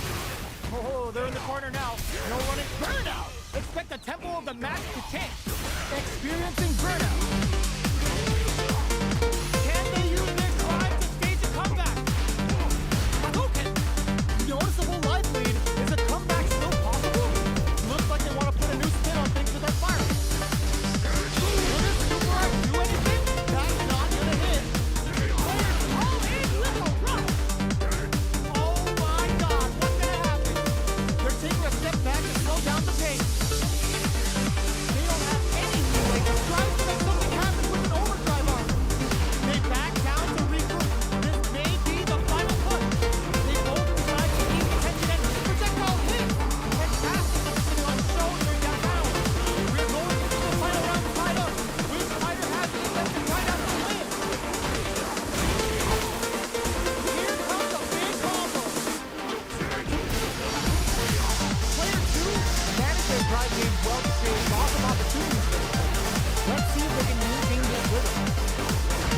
Oh, they're in the corner now. No running. Burnout. Expect the tempo of the match to change. Experiencing burnout. Can they use their drive to stage a comeback? Hadouken! Noticeable life lead. Is a comeback still possible? Looks like they want to put a new spin on things with their fire. Will this super art do anything? That's not gonna hit. Players all in with a rush. Oh my god, what's gonna happen? They're taking a step back to slow down the pace. They don't have any leeway to try to make something happen with an overdrive arm. They back down to regroup. This may be the final push. They both decide to keep the tension and projectile hit. Fantastic positioning on show during that round. We're going into the final round tied up. Which fighter has the intention right after the win? Here comes a big combo. Player 2 Manage their drive game well to create lots of opportunities for themselves. Let's see if they can maintain this rhythm.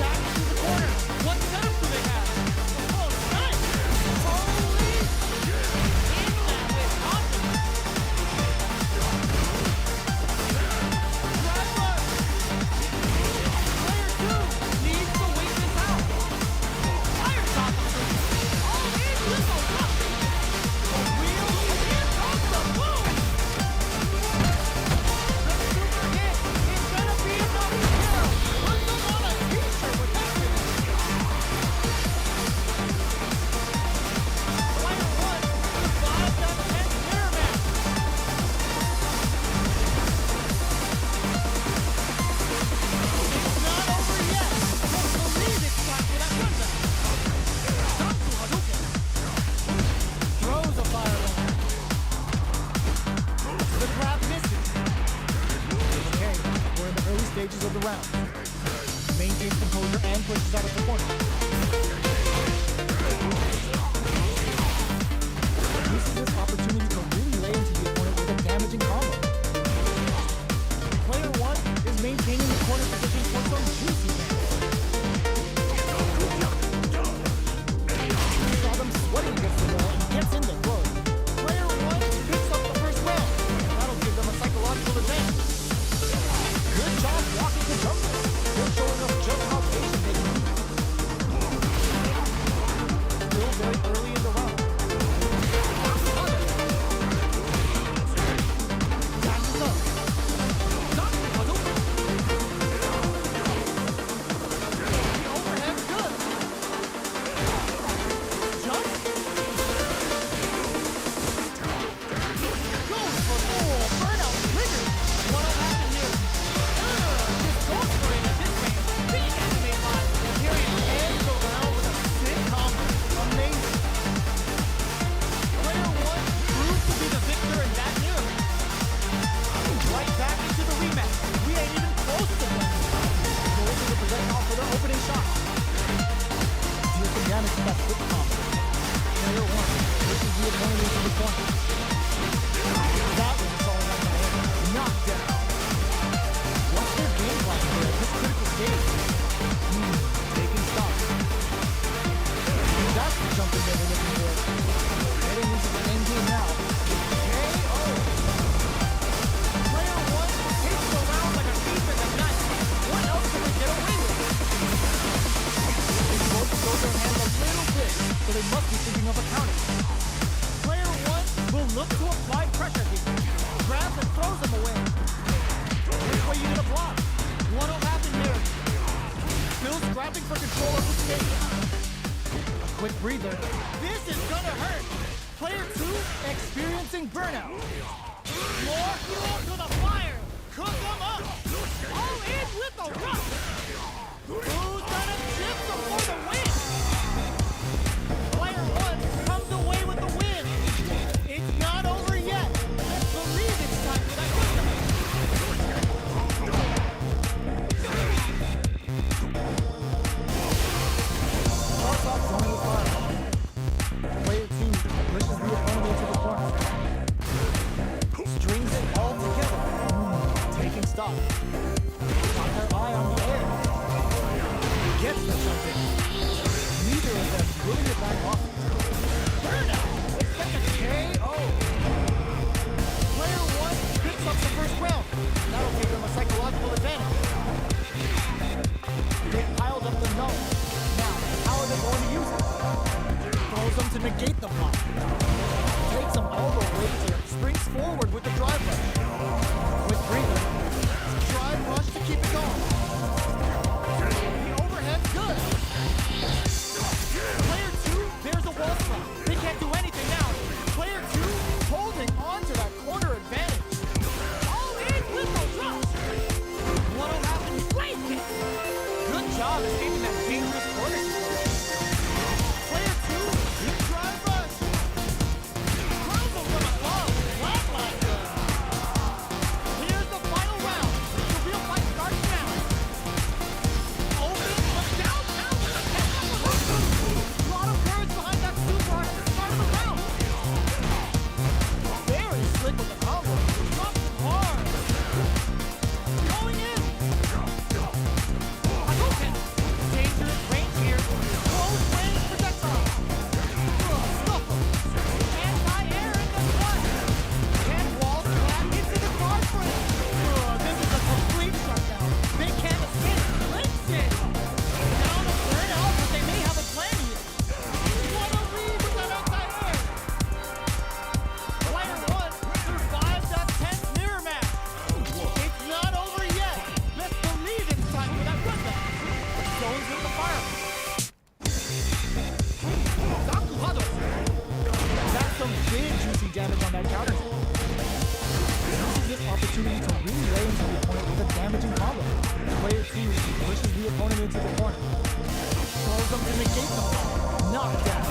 back into the corner. What setup do they have? Oh, nice! Holy! In that with confidence. Drive rush. Player 2 needs to wait this out. Fire top of the all in with a rush. The wheel, and here comes the boom! The super hit is gonna be enough to kill. Put them on a t-shirt with that finish. Player 1 survived that 10th mirror match. It's not over yet. Don't believe it's time for that comeback. Zanku Hadouken. Throws a fireball. The grab misses. Okay, we're in the early stages of the round. Maintains composure and pushes out of the corner. This is his opportunity to really lay into the opponent with a damaging combo. Player 1 is maintaining the corner position for some juicy damage. He saw them sweating against the wall and gets in the throw. Player 1 picks up the first round. That'll give them a psychological advantage. Good job blocking the jump. They're showing us just how patient they can be. Still very early in the round. Time is up. Zanku Hadouken. The overhead good. Jump. Goes for full burnout trigger. What'll happen here? Just goes for it at this range. Big anime vibe. Imperium ends the round with a sick combo. Amazing. Player 1 proves to be the victor in that mirror match. Right back into the rematch. We ain't even close to winning. Going to the projectile for their opening shot. Deal some damage to that quick combo. Player 1 pushes the opponent into the corner. That one falling on the end. Knockdown. What's their game plan here at this critical stage? Taking stock. That's the jumping they were looking for. Heading into the end game now. KO. Player 1 takes the round like a thief in the night. What else can they get away with? They both throw their hands a little bit, so they must be thinking of a counter. Player 1 will look to apply pressure here. Grabs and throws him away. Which way you gonna block? What'll happen here? Still scrapping for control of the stage. A quick breather. This is gonna hurt. Player 2 Experiencing burnout. more fuel to the fire. Cook them up! All in with the rush! Who's gonna chip before the win? Player one comes away with the win. It's not over yet. Let's believe it's time for that winner. Starts off zoning the fire. Player two pushes the opponent into the corner. Strings it all together. Taking stock. Got their eye on the air. Gets the jump in. Neither of them really get back off. Burnout! It's like a KO! Player one picks up the first round. That'll give them a psychological advantage. They piled up the null. Now, how are they going to use it? Throws them to negate the block. Takes them all the way to springs forward with the drive rush. With breather. Drive rush to keep it going. The overhead good. Player two, there's a wall slap. They can't do anything now. Player two holding on to that corner advantage. All in with the rush. What'll happen? Great kick. Good job escaping that dangerous corner situation. Player two, big drive rush. Throws him from above. Flatline good. Here's the final round. The real fight starts now. Open, but downtown with a catch. A lot of courage behind that super at the start of the round. Very slick with the combo. Drops it hard. Going in. Hadouken. Dangerous range here. Close range projectile. Stuff him. Anti-air in the front. And wall slap into the guard frame. This is a complete shutdown. They can't escape. Links it. Down a burnout, but they may have a plan here. What a read with that anti-air. Player one survives that tense mirror match. It's not over yet. Let's believe it's time for that run back. Zones with the fire. That's some big juicy damage on that counter. Uses this opportunity to really lay into the opponent with a damaging combo. Player two pushes the opponent into the corner. Throws them to negate the block. Knocked down.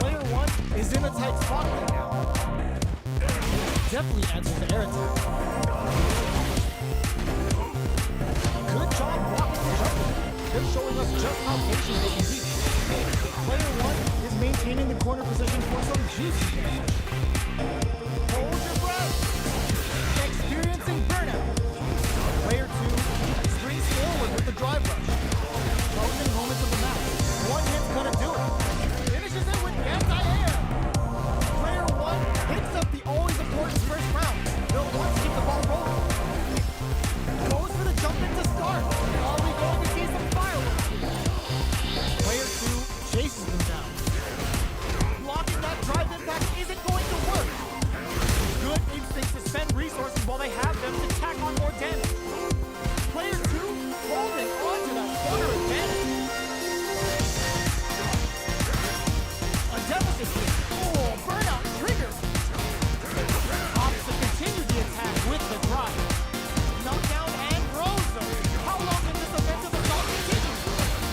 Player one is in a tight spot right now. Definitely answers the air attack. Good job blocking the jumper. They're showing us just how patient they can be. Player one is maintaining the corner position for some juicy damage. Hold your breath. Experiencing burnout. Player two springs forward with the drive rush. Closing moments of the match. One hit's gonna do it. Finishes it with the anti-air. Player one picks up the always important first round. They'll want to keep the ball rolling. Goes for the jump in to start. Are we going to see some fireworks? Player two chases them down. Blocking that drive impact isn't going to work. Good instincts to spend resources while they have them to tack on more damage. Player two holding on to that corner advantage. A deficit hit. Oh, burnout triggered. Opts to continue the attack with the drive. Knockdown and Rosa. How long can this offensive assault continue?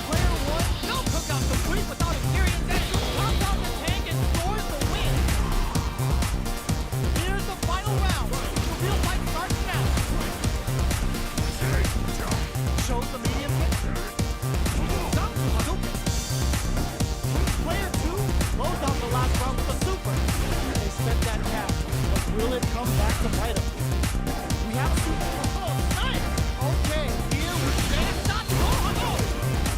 Player one, no cookout complete without a serious exit. Pops out the tank and scores the win. Here's the final round. The real fight starts now. Shows the medium hit. Stop the Hadouken. Player two closed out the last round with a super. They spent that cash, but will it come back to bite them? We have a super. Oh, nice. Okay, here we go.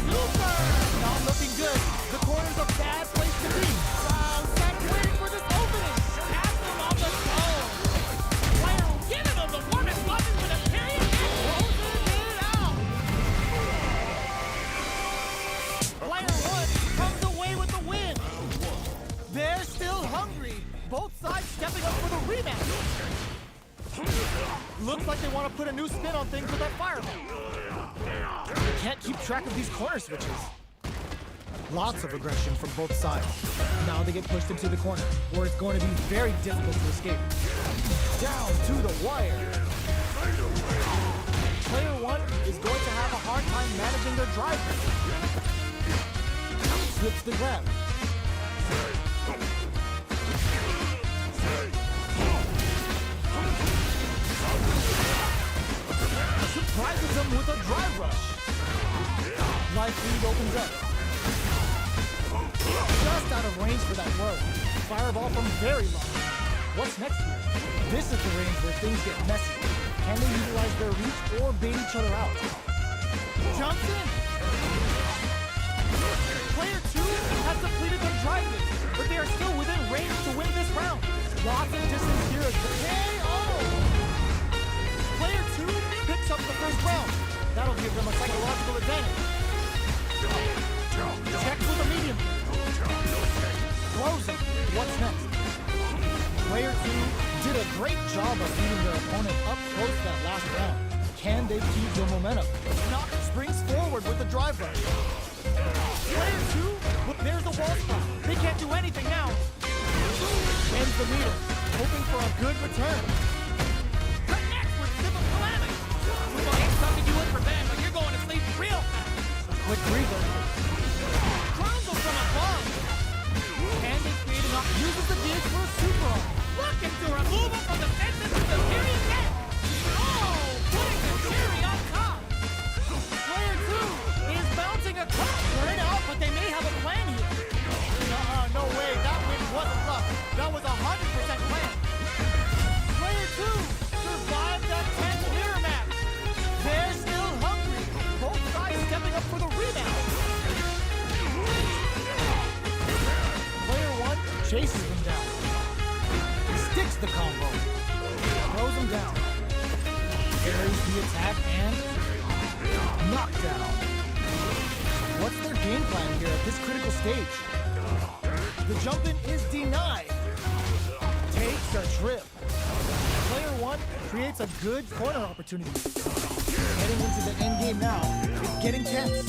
Super. Not looking good. The corner's a bad place to be. Wow, Zach waiting for this opening. Pass them on the zone. Player giving them the warmest weapon with a period and closes it out. Player one comes away with the win. They're still hungry. Both sides stepping up for the rematch. Looks like they want to put a new spin on things with that fireball. They can't keep track of these corner switches. Lots of aggression from both sides. Now they get pushed into the corner, where it's going to be very difficult to escape. Down to the wire. Player 1 is going to have a hard time managing their drive. Slips the grab. Surprises them with a drive rush. Life lead opens up. Just out of range for that throw. Fireball from very long. What's next here? This is the range where things get messy. Can they utilize their reach or bait each other out? Jumps in. Player 2 has completed their drive hit, but they are still within range to win this round. Lots of distance here as the KO! Player 2 picks up the first round. That'll give them a psychological advantage. Checks with a medium. throws him. What's next? Player 2 did a great job of beating their opponent up close that last round. Can they keep the momentum? Knock springs forward with the drive rush. Player 2, well, there's the wall spot. They can't do anything now. Ends the meter, hoping for a good return. Connect with civil calamity. Well, ain't something you in for them, but you're going to sleep real fast. Quick breather. Crumble from above. And they create enough. Uses the gauge for a super arm. Looking to remove him from the fences with the serious head. Oh, putting the cherry on top. Player 2 is bouncing a cup. They're in out, but they may have a plan here. No way. That win wasn't luck. That was 100% planned. Player 2 survived that 10th mirror match. They're still hungry. Both sides stepping up for the rebound. Player 1 chases them down. He sticks the combo. Throws him down. Carries the attack and knockdown. What's their game plan here at this critical stage? The jump-in is denied. Takes a trip. Player 1 creates a good corner opportunity. Heading into the end game now. It's getting tense.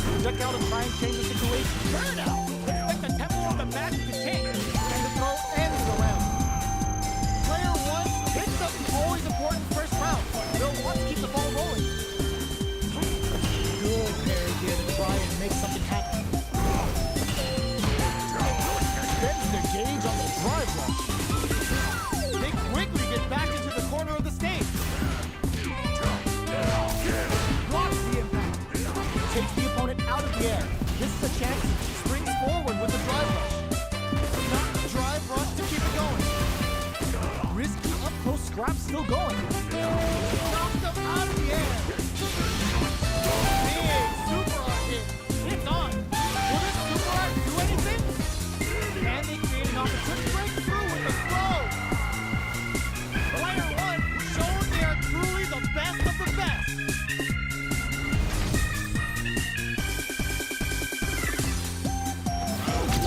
Project out and try and change the situation. Burnout! Expect the tempo of the match to change. And the throw ends the round. Player 1 picks up the always important first round. They'll want to keep the ball rolling. Good pair here to try and make something happen. Spends their gauge on the drive rush. They quickly get back into the corner of the stage. Blocks the impact. Takes the opponent out of the air. This is a chance. Springs forward with the drive rush. Not the drive rush to keep it going. Risky up-close scrap still going. Knocks them out of the air. Big super art hit. It's on. Will this super art do anything? Can they create an opportunity breakthrough with the throw? Player 1 shows they are truly the best of the best.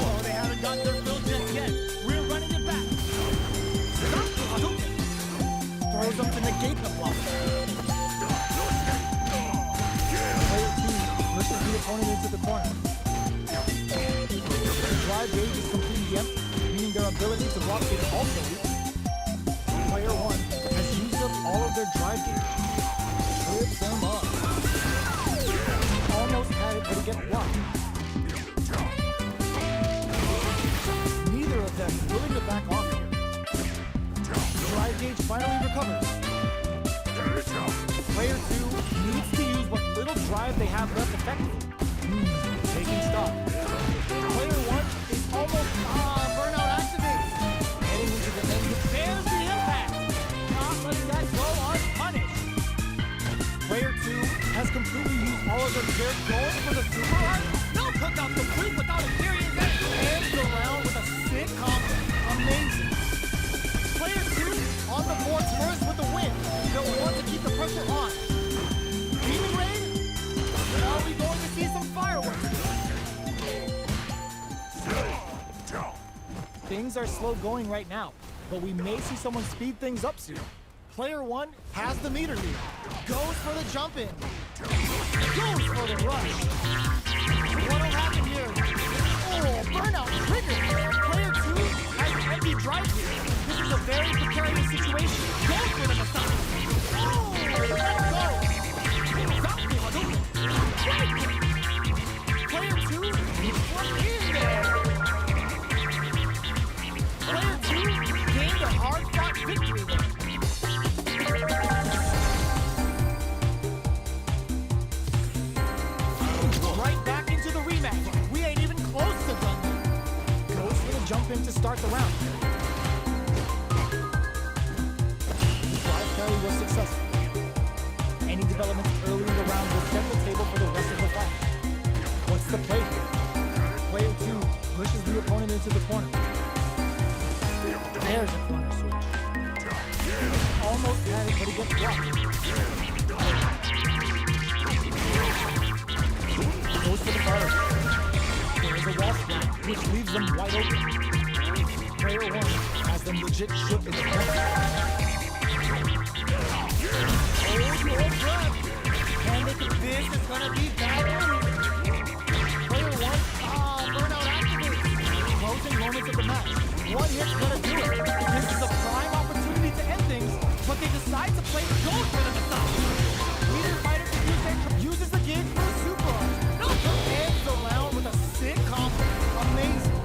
Oh, they haven't gotten their fill just yet. We're running it back. Throws them to negate the block. Player 2 pushes the opponent into the corner. The drive gauge is completely empty, meaning their ability to block is also weak. Player 1 has used up all of their drive gauge. Trips them up. Almost had it, but he gets blocked. Neither of them is willing to back off here. Drive gauge finally recovers. Player 2 needs to use what little drive they have left effectively. Taking stock. Player 1 is almost burnout activates. heading into the end. There's the impact. Not letting that go unpunished. Player 2 has completely used all of their gear Going for the super art. No cookout complete without a serious edge. Ends the round with a sick combo. Amazing. Player 2 on the board first with the win. They'll want to keep the pressure on. Demon Rain? Are we going to see some fireworks? Things are slow going right now, but we may see someone speed things up soon. Player 1 has the meter lead. Goes for the jump in. Goes for the rush. What'll happen here? Oh, burnout trigger. Player 2 has empty drive here. This is a very precarious situation. Goes for in there. Player 2 gained a hard-fought victory there. Right back into the rematch. We ain't even close to done yet. Goes for the jump in to start the round. The drive parry was successful. Any developments early in the round will set the table for the rest of the fight. What's the play here? Player 2 pushes the opponent into the corner. There's a corner switch. Almost had it, but he gets blocked. Goes for the fire. There's a wall spin, which leaves them wide open. Player 1 has them legit shook in the corner. Hold your breath. And look at this, it's gonna be bad news. Player 1, burnout activates. Closing moments of the match. One hit's gonna do it. This is a prime opportunity to end things, but they decide to play gold for the massage. Leader fighter uses the gauge for a super arm. Ends the round with a sick combo. Amazing.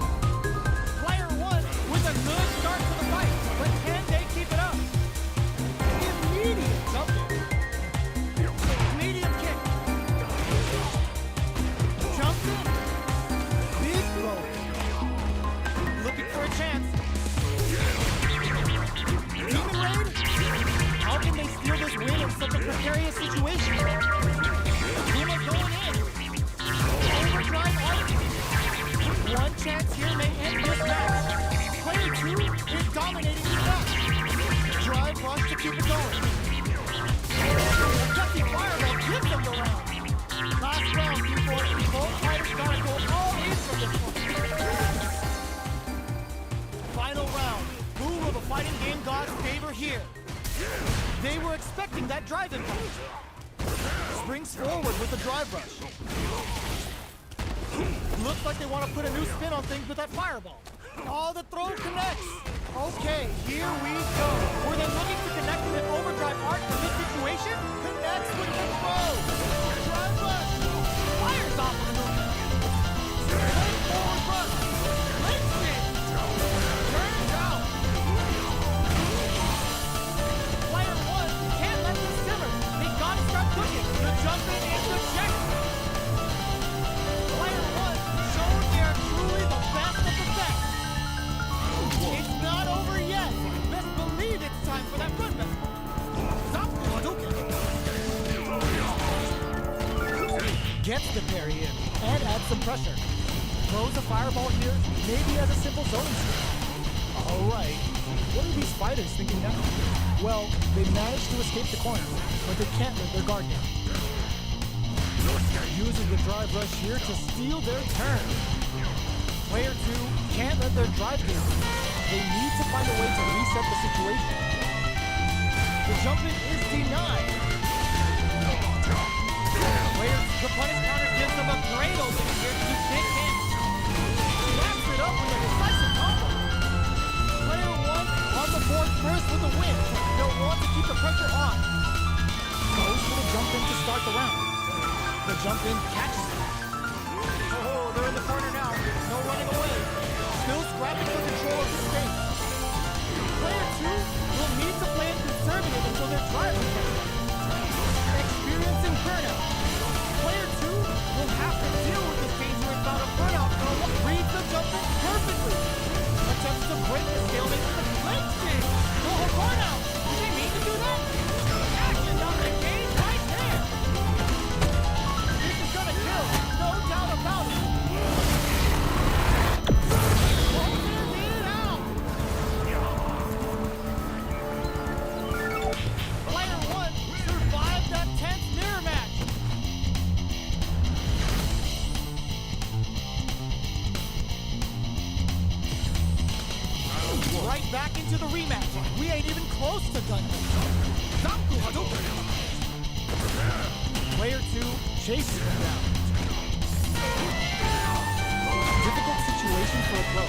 Player 1 with a good start to the fight, but can they keep it up? Immediate jump in. Medium kick. Jumps in. Big throw. Looking for a chance. Demon Raid? How can they steal this win in such a precarious situation? Akuma going in. Overdrive art. One chance here may end this match. Player 2 is dominating the match. Drive rush to keep it going. Gusty Fireball gives them the round. Last round, people. Both fighters gotta go all in for this one. Final round. Who will the fighting game gods favor here? They were expecting that drive impact. Springs forward with the drive rush. Looks like they want to put a new spin on things with that fireball. Oh, the throw connects. Okay, here we go. Were they looking to connect with an overdrive arc for this situation? Connects with the throw. Drive rush. Fires off of the movement. Forward run. Links it. Turns out. Player 1 can't let this simmer. They gotta start cooking. The jump in is rejected. Player 1 showed they are truly the best of the best. It's not over yet. Best believe it's time for that run back. Stop Hadouken. Gets the parry in and adds some pressure. Throws a fireball here, maybe as a simple zoning switch. Alright, what are these fighters thinking now? Well, they managed to escape the corner, but they can't let their guard down. Uses the drive rush here to steal their turn. Player 2 can't let their drive down. They need to find a way to reset the situation. The jump in is denied. The punish counter gives them a great opening here to kick in. Wraps it up with a decisive combo. Player 1 on the board first with the win. They'll want to keep the pressure on. Goes for the jump in to start the round. The jump in catches them. Oh, they're in the corner now. No running away. Still scrapping for control of the stage. Player 2 will need to play it conservative until their drive returns. Experiencing burnout. Player 2 will have to deal with this dangerous bout of burnout. Reads the jump in perfectly. Attempts to break the stalemate with the flank sting. Oh, burnout! Did they mean to do that? Action on the game right there. This is gonna kill, no doubt about it. Closing it out. Player 1 survived that tense mirror match. Right back into the rematch. We ain't even close to done. Player 2 chases them down. Difficult situation for a pro.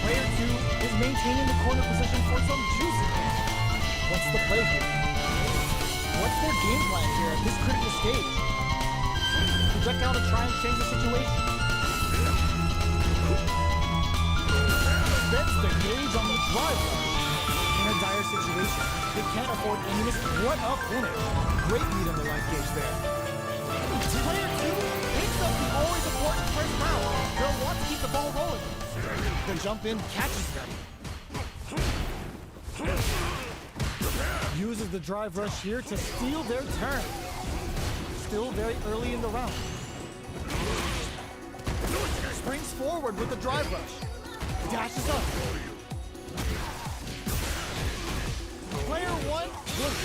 Player 2 is maintaining the corner position for some juicy. What's the play here? What's their game plan here at this critical stage? Projectile to try and change the situation. engage on the drive rush. In a dire situation, they can't afford any miss. What a finish. Great lead on the life gauge there. Player 2 picks up the always important first round. They'll want to keep the ball rolling. The jump in catches them. Uses the drive rush here to steal their turn. Still very early in the round. Springs forward with the drive rush. Dashes up. Player 1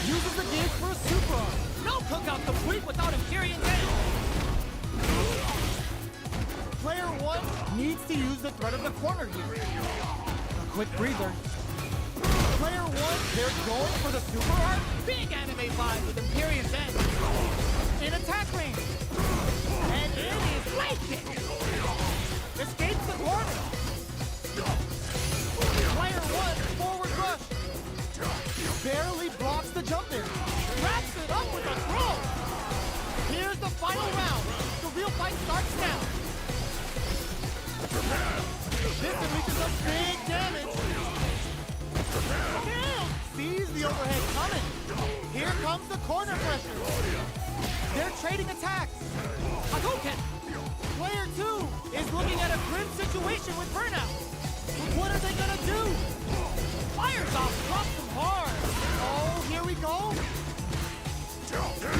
uses the gauge for a super arm. No cookout complete without Imperium's edge. Player 1 needs to use the threat of the corner here. A quick breather. Player 1, they're going for the super art. Big anime vibe with Imperium's edge. In attack range. And it is light kick. Escapes the corner. Player 1, forward rush. Barely blocks the jump in. Wraps it up with a throw. Here's the final round. The real fight starts now. This unleashes some big damage. Damn! Sees the overhead coming. Here comes the corner pressure. They're trading attacks. Hadouken! Player 2 is looking at a grim situation with burnout. What are they gonna do? Fires off, drops them hard. Oh, here we go.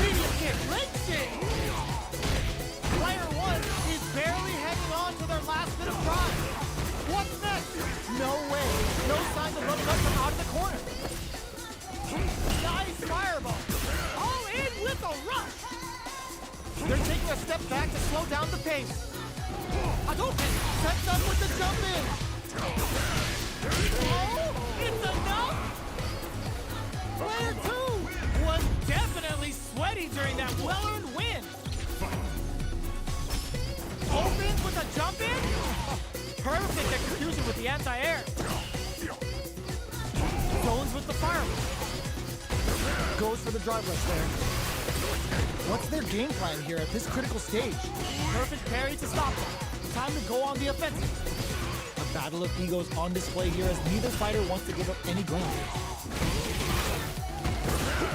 Medium kick, lynching. Player 1 is barely hanging on to their last bit of drive. What's next? No way. No signs of love from out of the corner. Nice fireball. All in with a rush. They're taking a step back to slow down the pace. Hadouken sets up with the jump in. Oh, it's enough. Player 2 was definitely sweaty during that well-earned win. Opens with a jump in. Perfect execution with the anti-air. Zones with the fireball. Goes for the drive rush there. What's their game plan here at this critical stage? Perfect parry to stop them. Time to go on the offensive. A battle of egos on display here as neither fighter wants to give up any ground.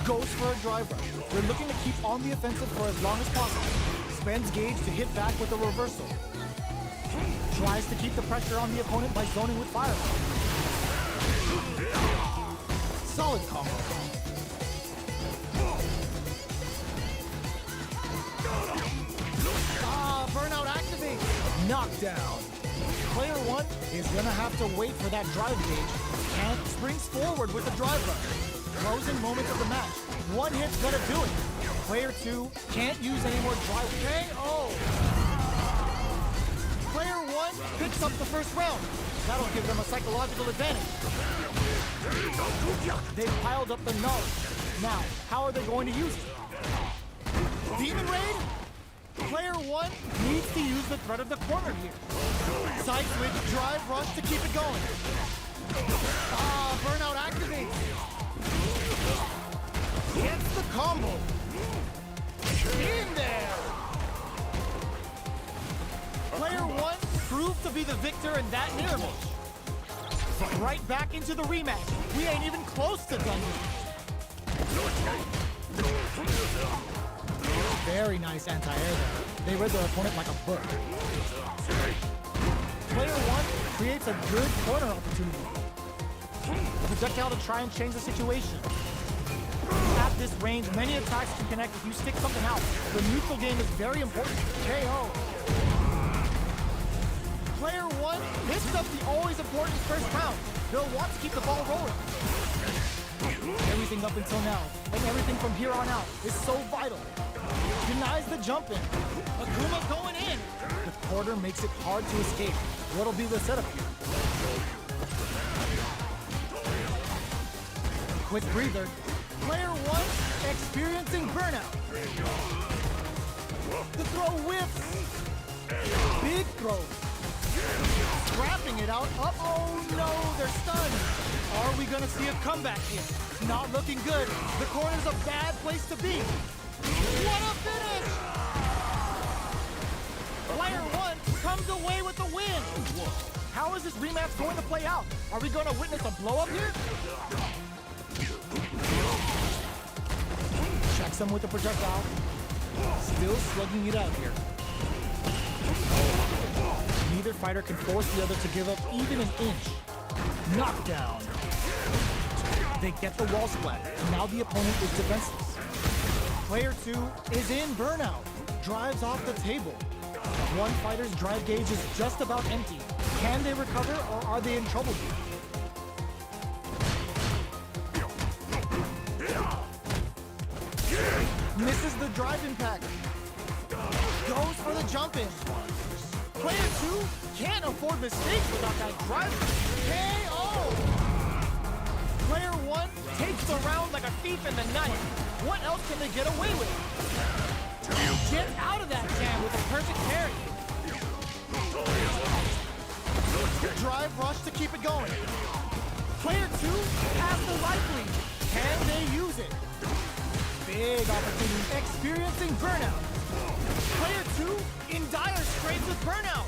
Goes for a drive rush. They're looking to keep on the offensive for as long as possible. Spends gauge to hit back with a reversal. Tries to keep the pressure on the opponent by zoning with fireball. Solid combo. Burnout activates. Knockdown. Player 1 is gonna have to wait for that drive gauge. And springs forward with the drive rush. Closing moments of the match. One hit's gonna do it. Player 2 can't use any more drive. KO. Player 1 picks up the first round. That'll give them a psychological advantage. They've piled up the knowledge. Now, how are they going to use it? Demon Raid? Player 1 needs to use the threat of the corner here. Side switch, drive rush to keep it going. Burnout activates. Gets the combo. In there. Player 1 proved to be the victor in that mirror match. Right back into the rematch. We ain't even close to done yet. Very nice anti-air there. They read their opponent like a book. Player 1 creates a good corner opportunity. A projectile to try and change the situation. At this range, many attacks can connect if you stick something out. The neutral game is very important. KO. Player 1 picks up the always important first round. They'll want to keep the ball rolling. Everything up until now, and everything from here on out, is so vital. Denies the jump in. Akuma going in. The quarter makes it hard to escape. What'll be the setup here? Quick breather. Player 1 experiencing burnout. The throw whips. Big throw. Scrapping it out. Oh no, they're stunned. Are we gonna see a comeback here? Not looking good. The corner's a bad place to be. What a finish! Player 1 comes away with the win. How How is this rematch going to play out? Are we going to witness a blow-up here? Checks him with the projectile. Still slugging it out here. Neither fighter can force the other to give up even an inch. Knockdown. They get the wall splat. Now the opponent is defenseless. Player 2 is in burnout. Drives off the table. One fighter's drive gauge is just about empty. Can they recover or are they in trouble here? Misses the drive impact. Goes for the jump in. Player 2 can't afford mistakes without that drive. KO! Player 1 takes the round like a thief in the night. What else can they get away with? Get out of that jam with a perfect parry. Drive rush to keep it going. Player 2 has the life lead. Can they use it? Big opportunity. Experiencing burnout. Player 2 in dire straits with burnout.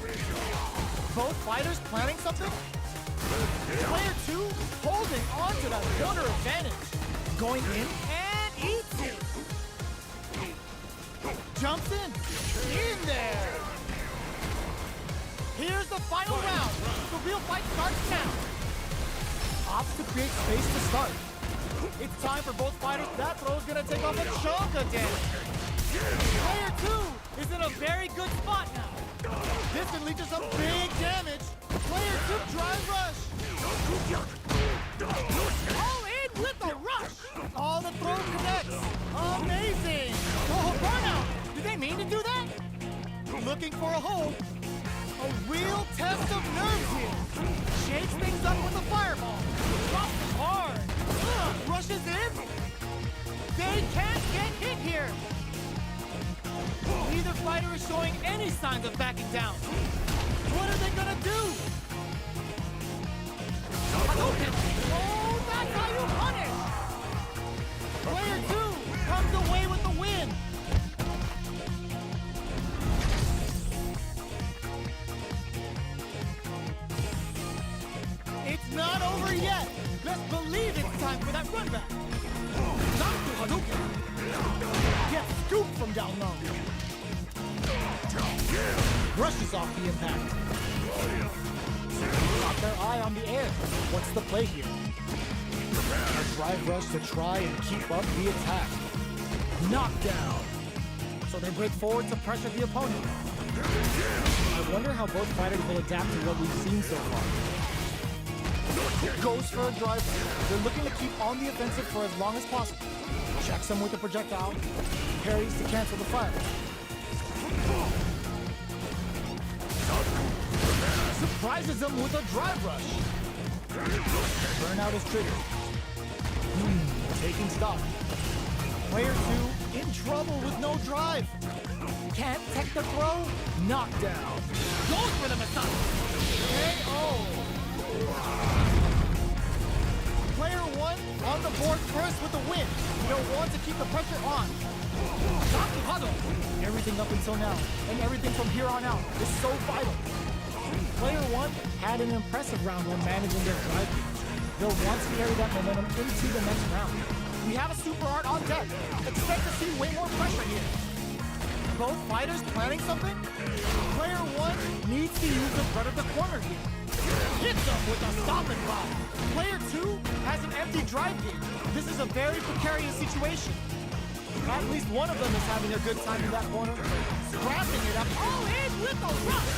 Both fighters planning something? Player 2 holding on to that corner advantage. Going in and eats it. Jumps in. In there. Here's the final round. The real fight starts now. Opts to create space to start. It's time for both fighters. That throw's gonna take off a chunk of damage. Player 2 is in a very good spot now. This can lead to some big damage. Player 2 drive rush. All in with the rush. All the throw connects. Amazing. Oh, burnout. Did they mean to do that? Looking for a hold. A real test of nerves here. Shakes things up with a fireball. Drops hard. Rushes in. They can't get hit here. Neither fighter is showing any signs of backing down. What are they gonna do? Hadouken! Oh, that's how you punish! Player 2 comes away with the win. It's not over yet. Let's believe it's time for that run back. Dr. Hadouken gets scooped from down low. Brushes off the impact. Got their eye on the air. What's the play here? A drive rush to try and keep up the attack. Knockdown. So they break forward to pressure the opponent. I wonder how both fighters will adapt to what we've seen so far. Goes for a drive. They're looking to keep on the offensive for as long as possible. Checks him with a projectile. Parries to cancel the fire. Surprises him with a drive rush. Burnout is triggered. Taking stock. Player 2 in trouble with no drive. Can't tech the throw. Knockdown. Goes for the massage. KO. Player 1 on the board first with the win. He'll want to keep the pressure on. Everything up until now, and everything from here on out is so vital. Player 1 had an impressive round when managing their drive gauge. They'll want to carry that momentum into the next round. We have a super art on deck. Expect to see way more pressure here. Both fighters planning something? Player 1 needs to use the front of the corner here. Hits him with a stopping block. Player 2 has an empty drive gauge. This is a very precarious situation. At least one of them is having a good time in that corner. Scrapping it up. All in with the rush.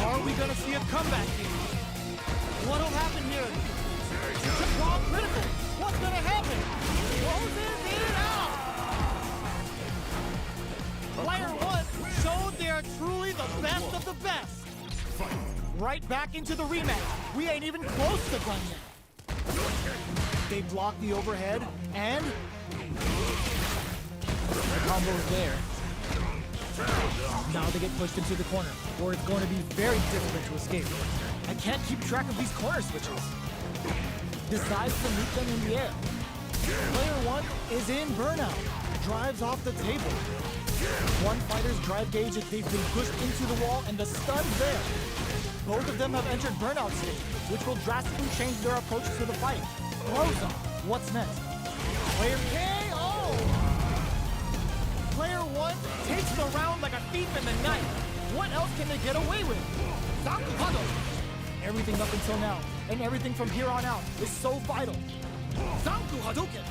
Are we going to see a comeback here? What'll happen here? Wrong critical. What's going to happen? Closes it out. Player 1 showed they are truly the best of the best. Right back into the rematch. We ain't even close to done yet. They block the overhead, and the combo's there. Now they get pushed into the corner, where it's going to be very difficult to escape. I can't keep track of these corner switches. Decides to meet them in the air. Player 1 is in burnout. Drives off the table. One fighter's drive gauge if they've been pushed into the wall, and the stun's there. Both of them have entered burnout stage, which will drastically change their approach to the fight. Throws them. What's next? Player KO! Player 1 takes the round like a thief in the night. What else can they get away with? Zanku Hado! Everything up until now, and everything from here on out, is so vital. Zanku Hadouken!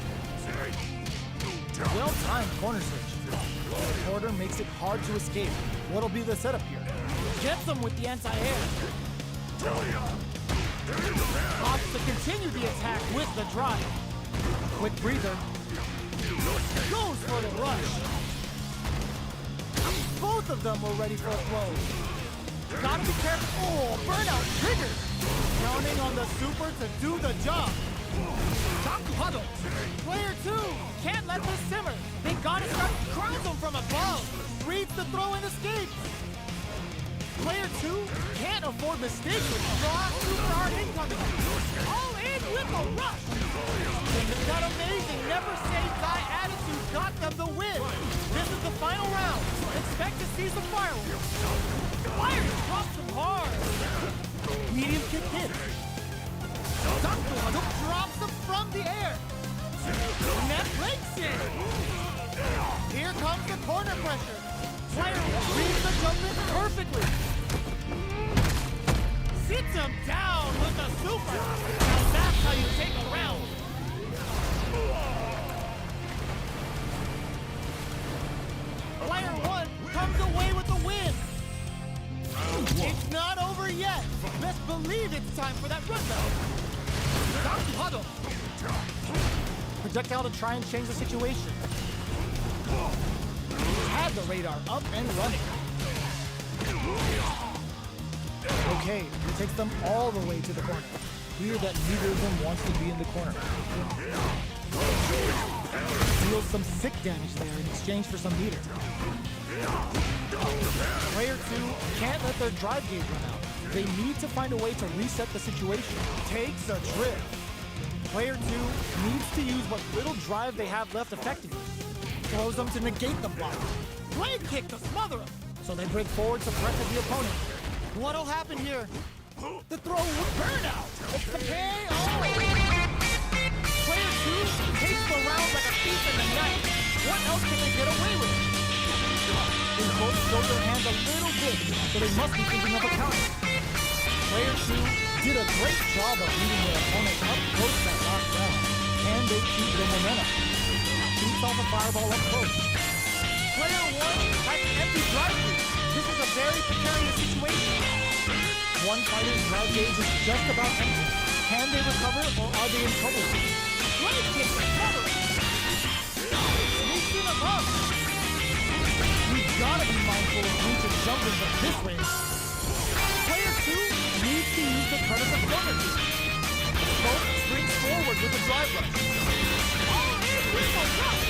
Well-timed corner switch. The quarter makes it hard to escape. What'll be the setup here? Gets him with the anti-air. Opts to continue the attack with the drive. Quick breather. Goes for the rush. Both of them were ready for a throw. Gotta be careful. Oh, burnout triggered. Counting on the super to do the job. Zanku Hado. Player 2 can't let this simmer. They gotta start crowns him from above. Reads the throw and escapes. Player 2 can't afford mistakes with raw super hard incoming. All in with a rush. That amazing never say die attitude got them the win. This is the final round. Expect to see some fireworks. Fire drops them hard. Medium kick hit. Zanku Hado drops them from the air. Net breaks it. Here comes the corner pressure. Player reads the jump in perfectly. Sits him down with a super. Now that's how you take a round. Player 1 comes away with the win. It's not over yet. Best believe it's time for that run though. Zanku Hado. Projectile to try and change the situation. Had the radar up and running. Okay, he takes them all the way to the corner. Clear that neither of them wants to be in the corner. Deals some sick damage there in exchange for some meter. Player 2 can't let their drive gauge run out. They need to find a way to reset the situation. Takes a drift. Player 2 needs to use what little drive they have left effectively. Throws them to negate the block. Blade kick to smother him. So they break forward to pressure the opponent. What'll happen here? The throw will burn out. It's the KO. Player 2 takes the round like a thief in the night. What else can they get away with? They both show their hand a little bit, so they must be thinking of a counter. Player 2 did a great job of leading their opponent up close that last round. Can they keep the momentum? Shoots off a fireball up close. Player 1 has an empty drive gauge. This is a very precarious situation. One fighter's drive gauge is just about empty. Can they recover, or are they in trouble? Blade kick to smother him. Sneaks in above. We've gotta be mindful of reaching jumpers at this range. Player 2 Needs to use the predator corner kick. both springs forward with a drive rush. All in with a rush.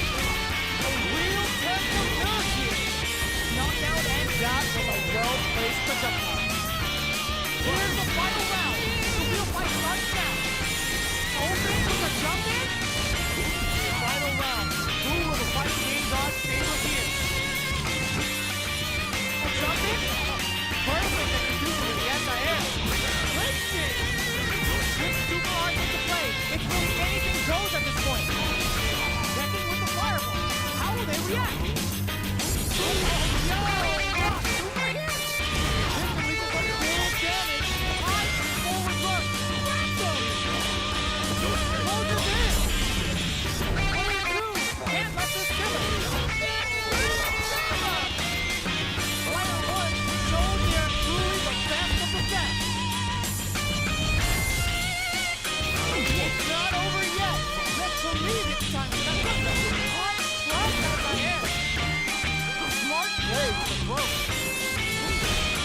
A real test of nerve here. Knockdown and that was a well-placed projectile. Here's the final round. The real fight starts now. Open with a jump in. Final round. Who will the fight game God favor here? A jump in? Perfect execution with the anti-air. Breaks it. With super hard into play. It's really anything goes at this point. Checking with the fireball. How will they react? Oh, yo! Super hit! This releases some big damage. High forward rush. Random! Closes in! Player 2 can't let this simmer. Player 1 showed they are truly the best of the best. It's not over yet. Let's believe it's time for that run. Hot strike anti-air. Smart play with the throw.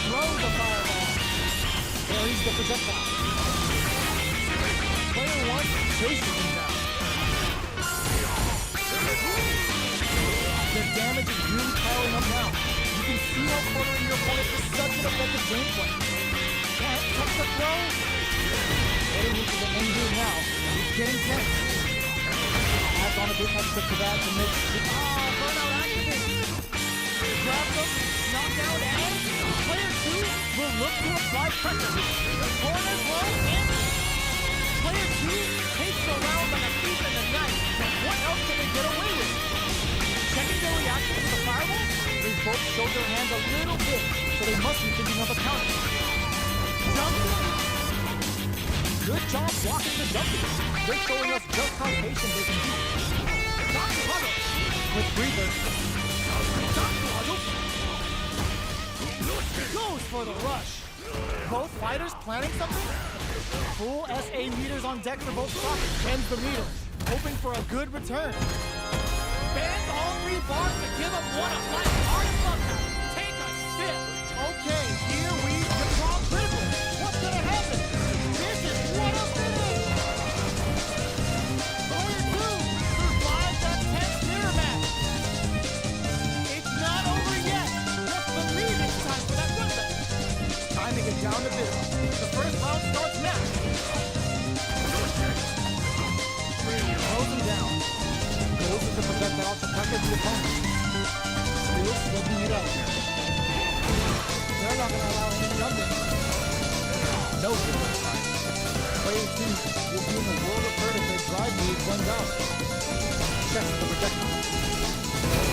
Throws the fireball. Carries the projectile. Player 1 chases him down. The damage is really piling up now. You can see how cornering your opponent is such an effective game plan. Can't touch the throw. Getting into the end game now. It's getting tense. Adds on a bit extra to that to make Burnout activated. Grabs him, knockdown, and player 2 will look to apply pressure. The corner's low and player 2 takes the round like a thief in the night. What else can they get away with? Checking their reaction to the fireball, they both showed their hands a little bit, so they must be thinking of a counter. Jump. Good job blocking the jumping. They're showing us just how patient they can be. With breather. Goes for the rush. Both fighters planning something? Full SA meters on deck for both spots. Bends the meters, hoping for a good return. Bends all 3 bars to give up one a flat hard bucket. Take a sip. Okay, here we draw critical. What's gonna happen? This is what a finish. Player 2 survives that tense mirror match. It's not over yet. Just believe it's time for that comeback. Timing it down to business. The first round starts now. Throws him down. Goes with the projectile to pressure the opponent. Still slugging it out. They're not gonna allow him to jump in. No good this time. Player 2 will be in the world of hurt if their drive lead runs out. Checks the projectile.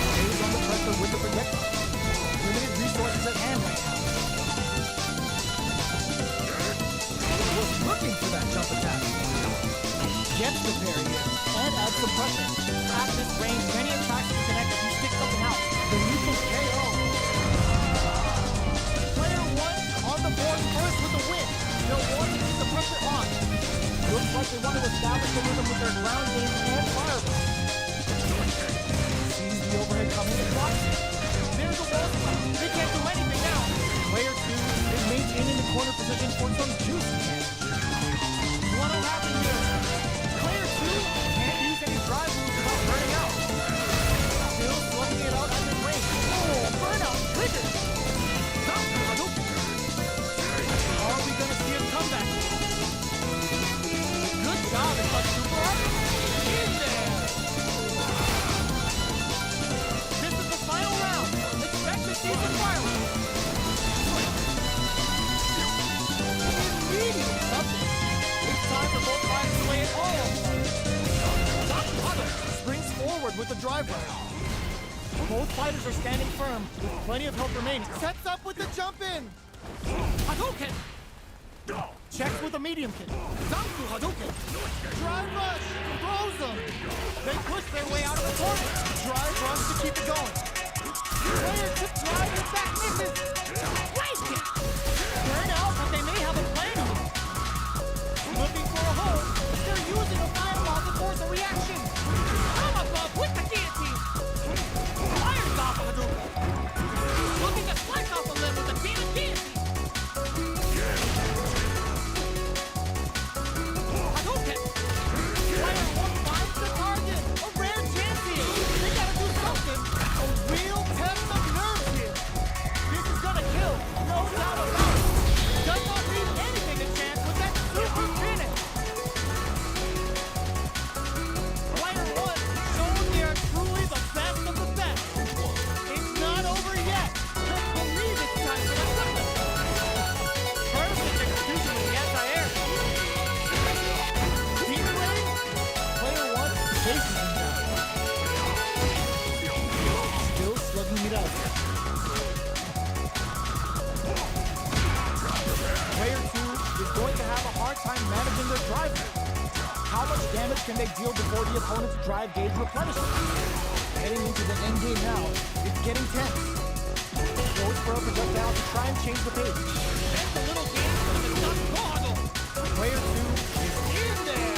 Stays on the pressure with the projectile. Limited resources at hand right now. Was looking for that jump attack. Gets the parry and adds some pressure. At this range, many attacks can connect if you stick something out. Then you can KO. Player 1 on the board first with the win. They'll want to keep the pressure on. Looks like they want to establish the rhythm with their ground game and fireball. Sees the overhead coming and blocks it. There's a wall spot. They can't do anything now. Player 2 is maintaining the corner position for some juicy damage. What'll happen here? Player 2 can't use any drive moves without burning out. Still slugging it out at the range. Oh, burnout triggered. Are we gonna see a comeback? Good job, it's like super hard. In there. This is the final round. Expect to see some fireworks. Immediate something. It's time for both fighters to lay it all on one. Springs forward with the drive round. Both fighters are standing firm with plenty of health remaining. Sets up with the jump in. Hadouken. Checks with a medium kick. Zanku Hadouken. Drive rush. Throws them. They push their way out of the corner. Drive rush to keep it going. Player to drive it back misses. Right kick. Burn out, but they may have a plan here. Looking for a hole. They're using a fireball to force a reaction. Come above with the guillotine. Fires off a Hadouken. Looking to slice off a limb with a guillotine. Hadouken. Player 1 finds the target. A rare chance here. They gotta do something. A real test of nerves here. This is gonna kill. No doubt about it. Does not leave anything a chance with that super finish. Player 1 showing they are truly the best of the best. It's not over yet. Just believe it's time for the comeback. Perfect execution with the anti-air. Demon ready? Player 1 chases him down. Still slugging it out. Player 2 is going to have a hard time managing their drive. How much damage can they deal before the opponent's drive gauge replenishes? Heading into the end game now, it's getting tense. Goes for a projectile to try and change the pace. It's a little dance for the duck goggle. Player 2 is in there.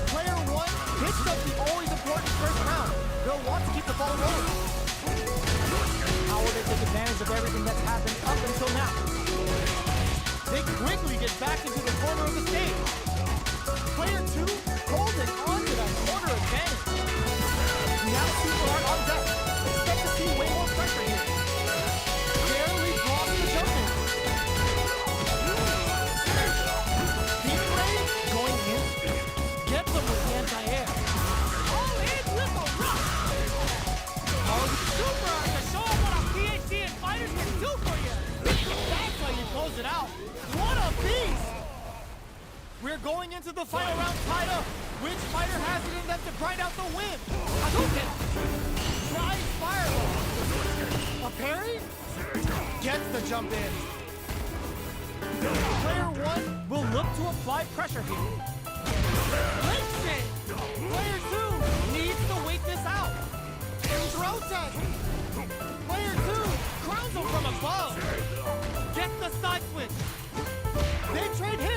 Player 1 picks up the always important first round. They'll want to keep the ball rolling. How will they take advantage of everything that's happened up until now? They quickly get back into the corner of the stage. Player 2 holding on to that corner advantage. We have a super art on deck. Expect to see way more pressure here. Barely blocks the jumping. Demon Ray going in. Gets them with the anti-air. All in with the rush. Oh, super art to show them what a PhD in fighters can do for you. Wow! What a beast! We're going into the final round tied up. Which fighter has it in them to grind out the win? Hadouken! Drive fireball! A parry? Gets the jump in. Player 1 will look to apply pressure here. Link shake! Player 2 needs to wait this out. Throw tech! Player 2 crowns him from above. Gets the side switch. They trade hits.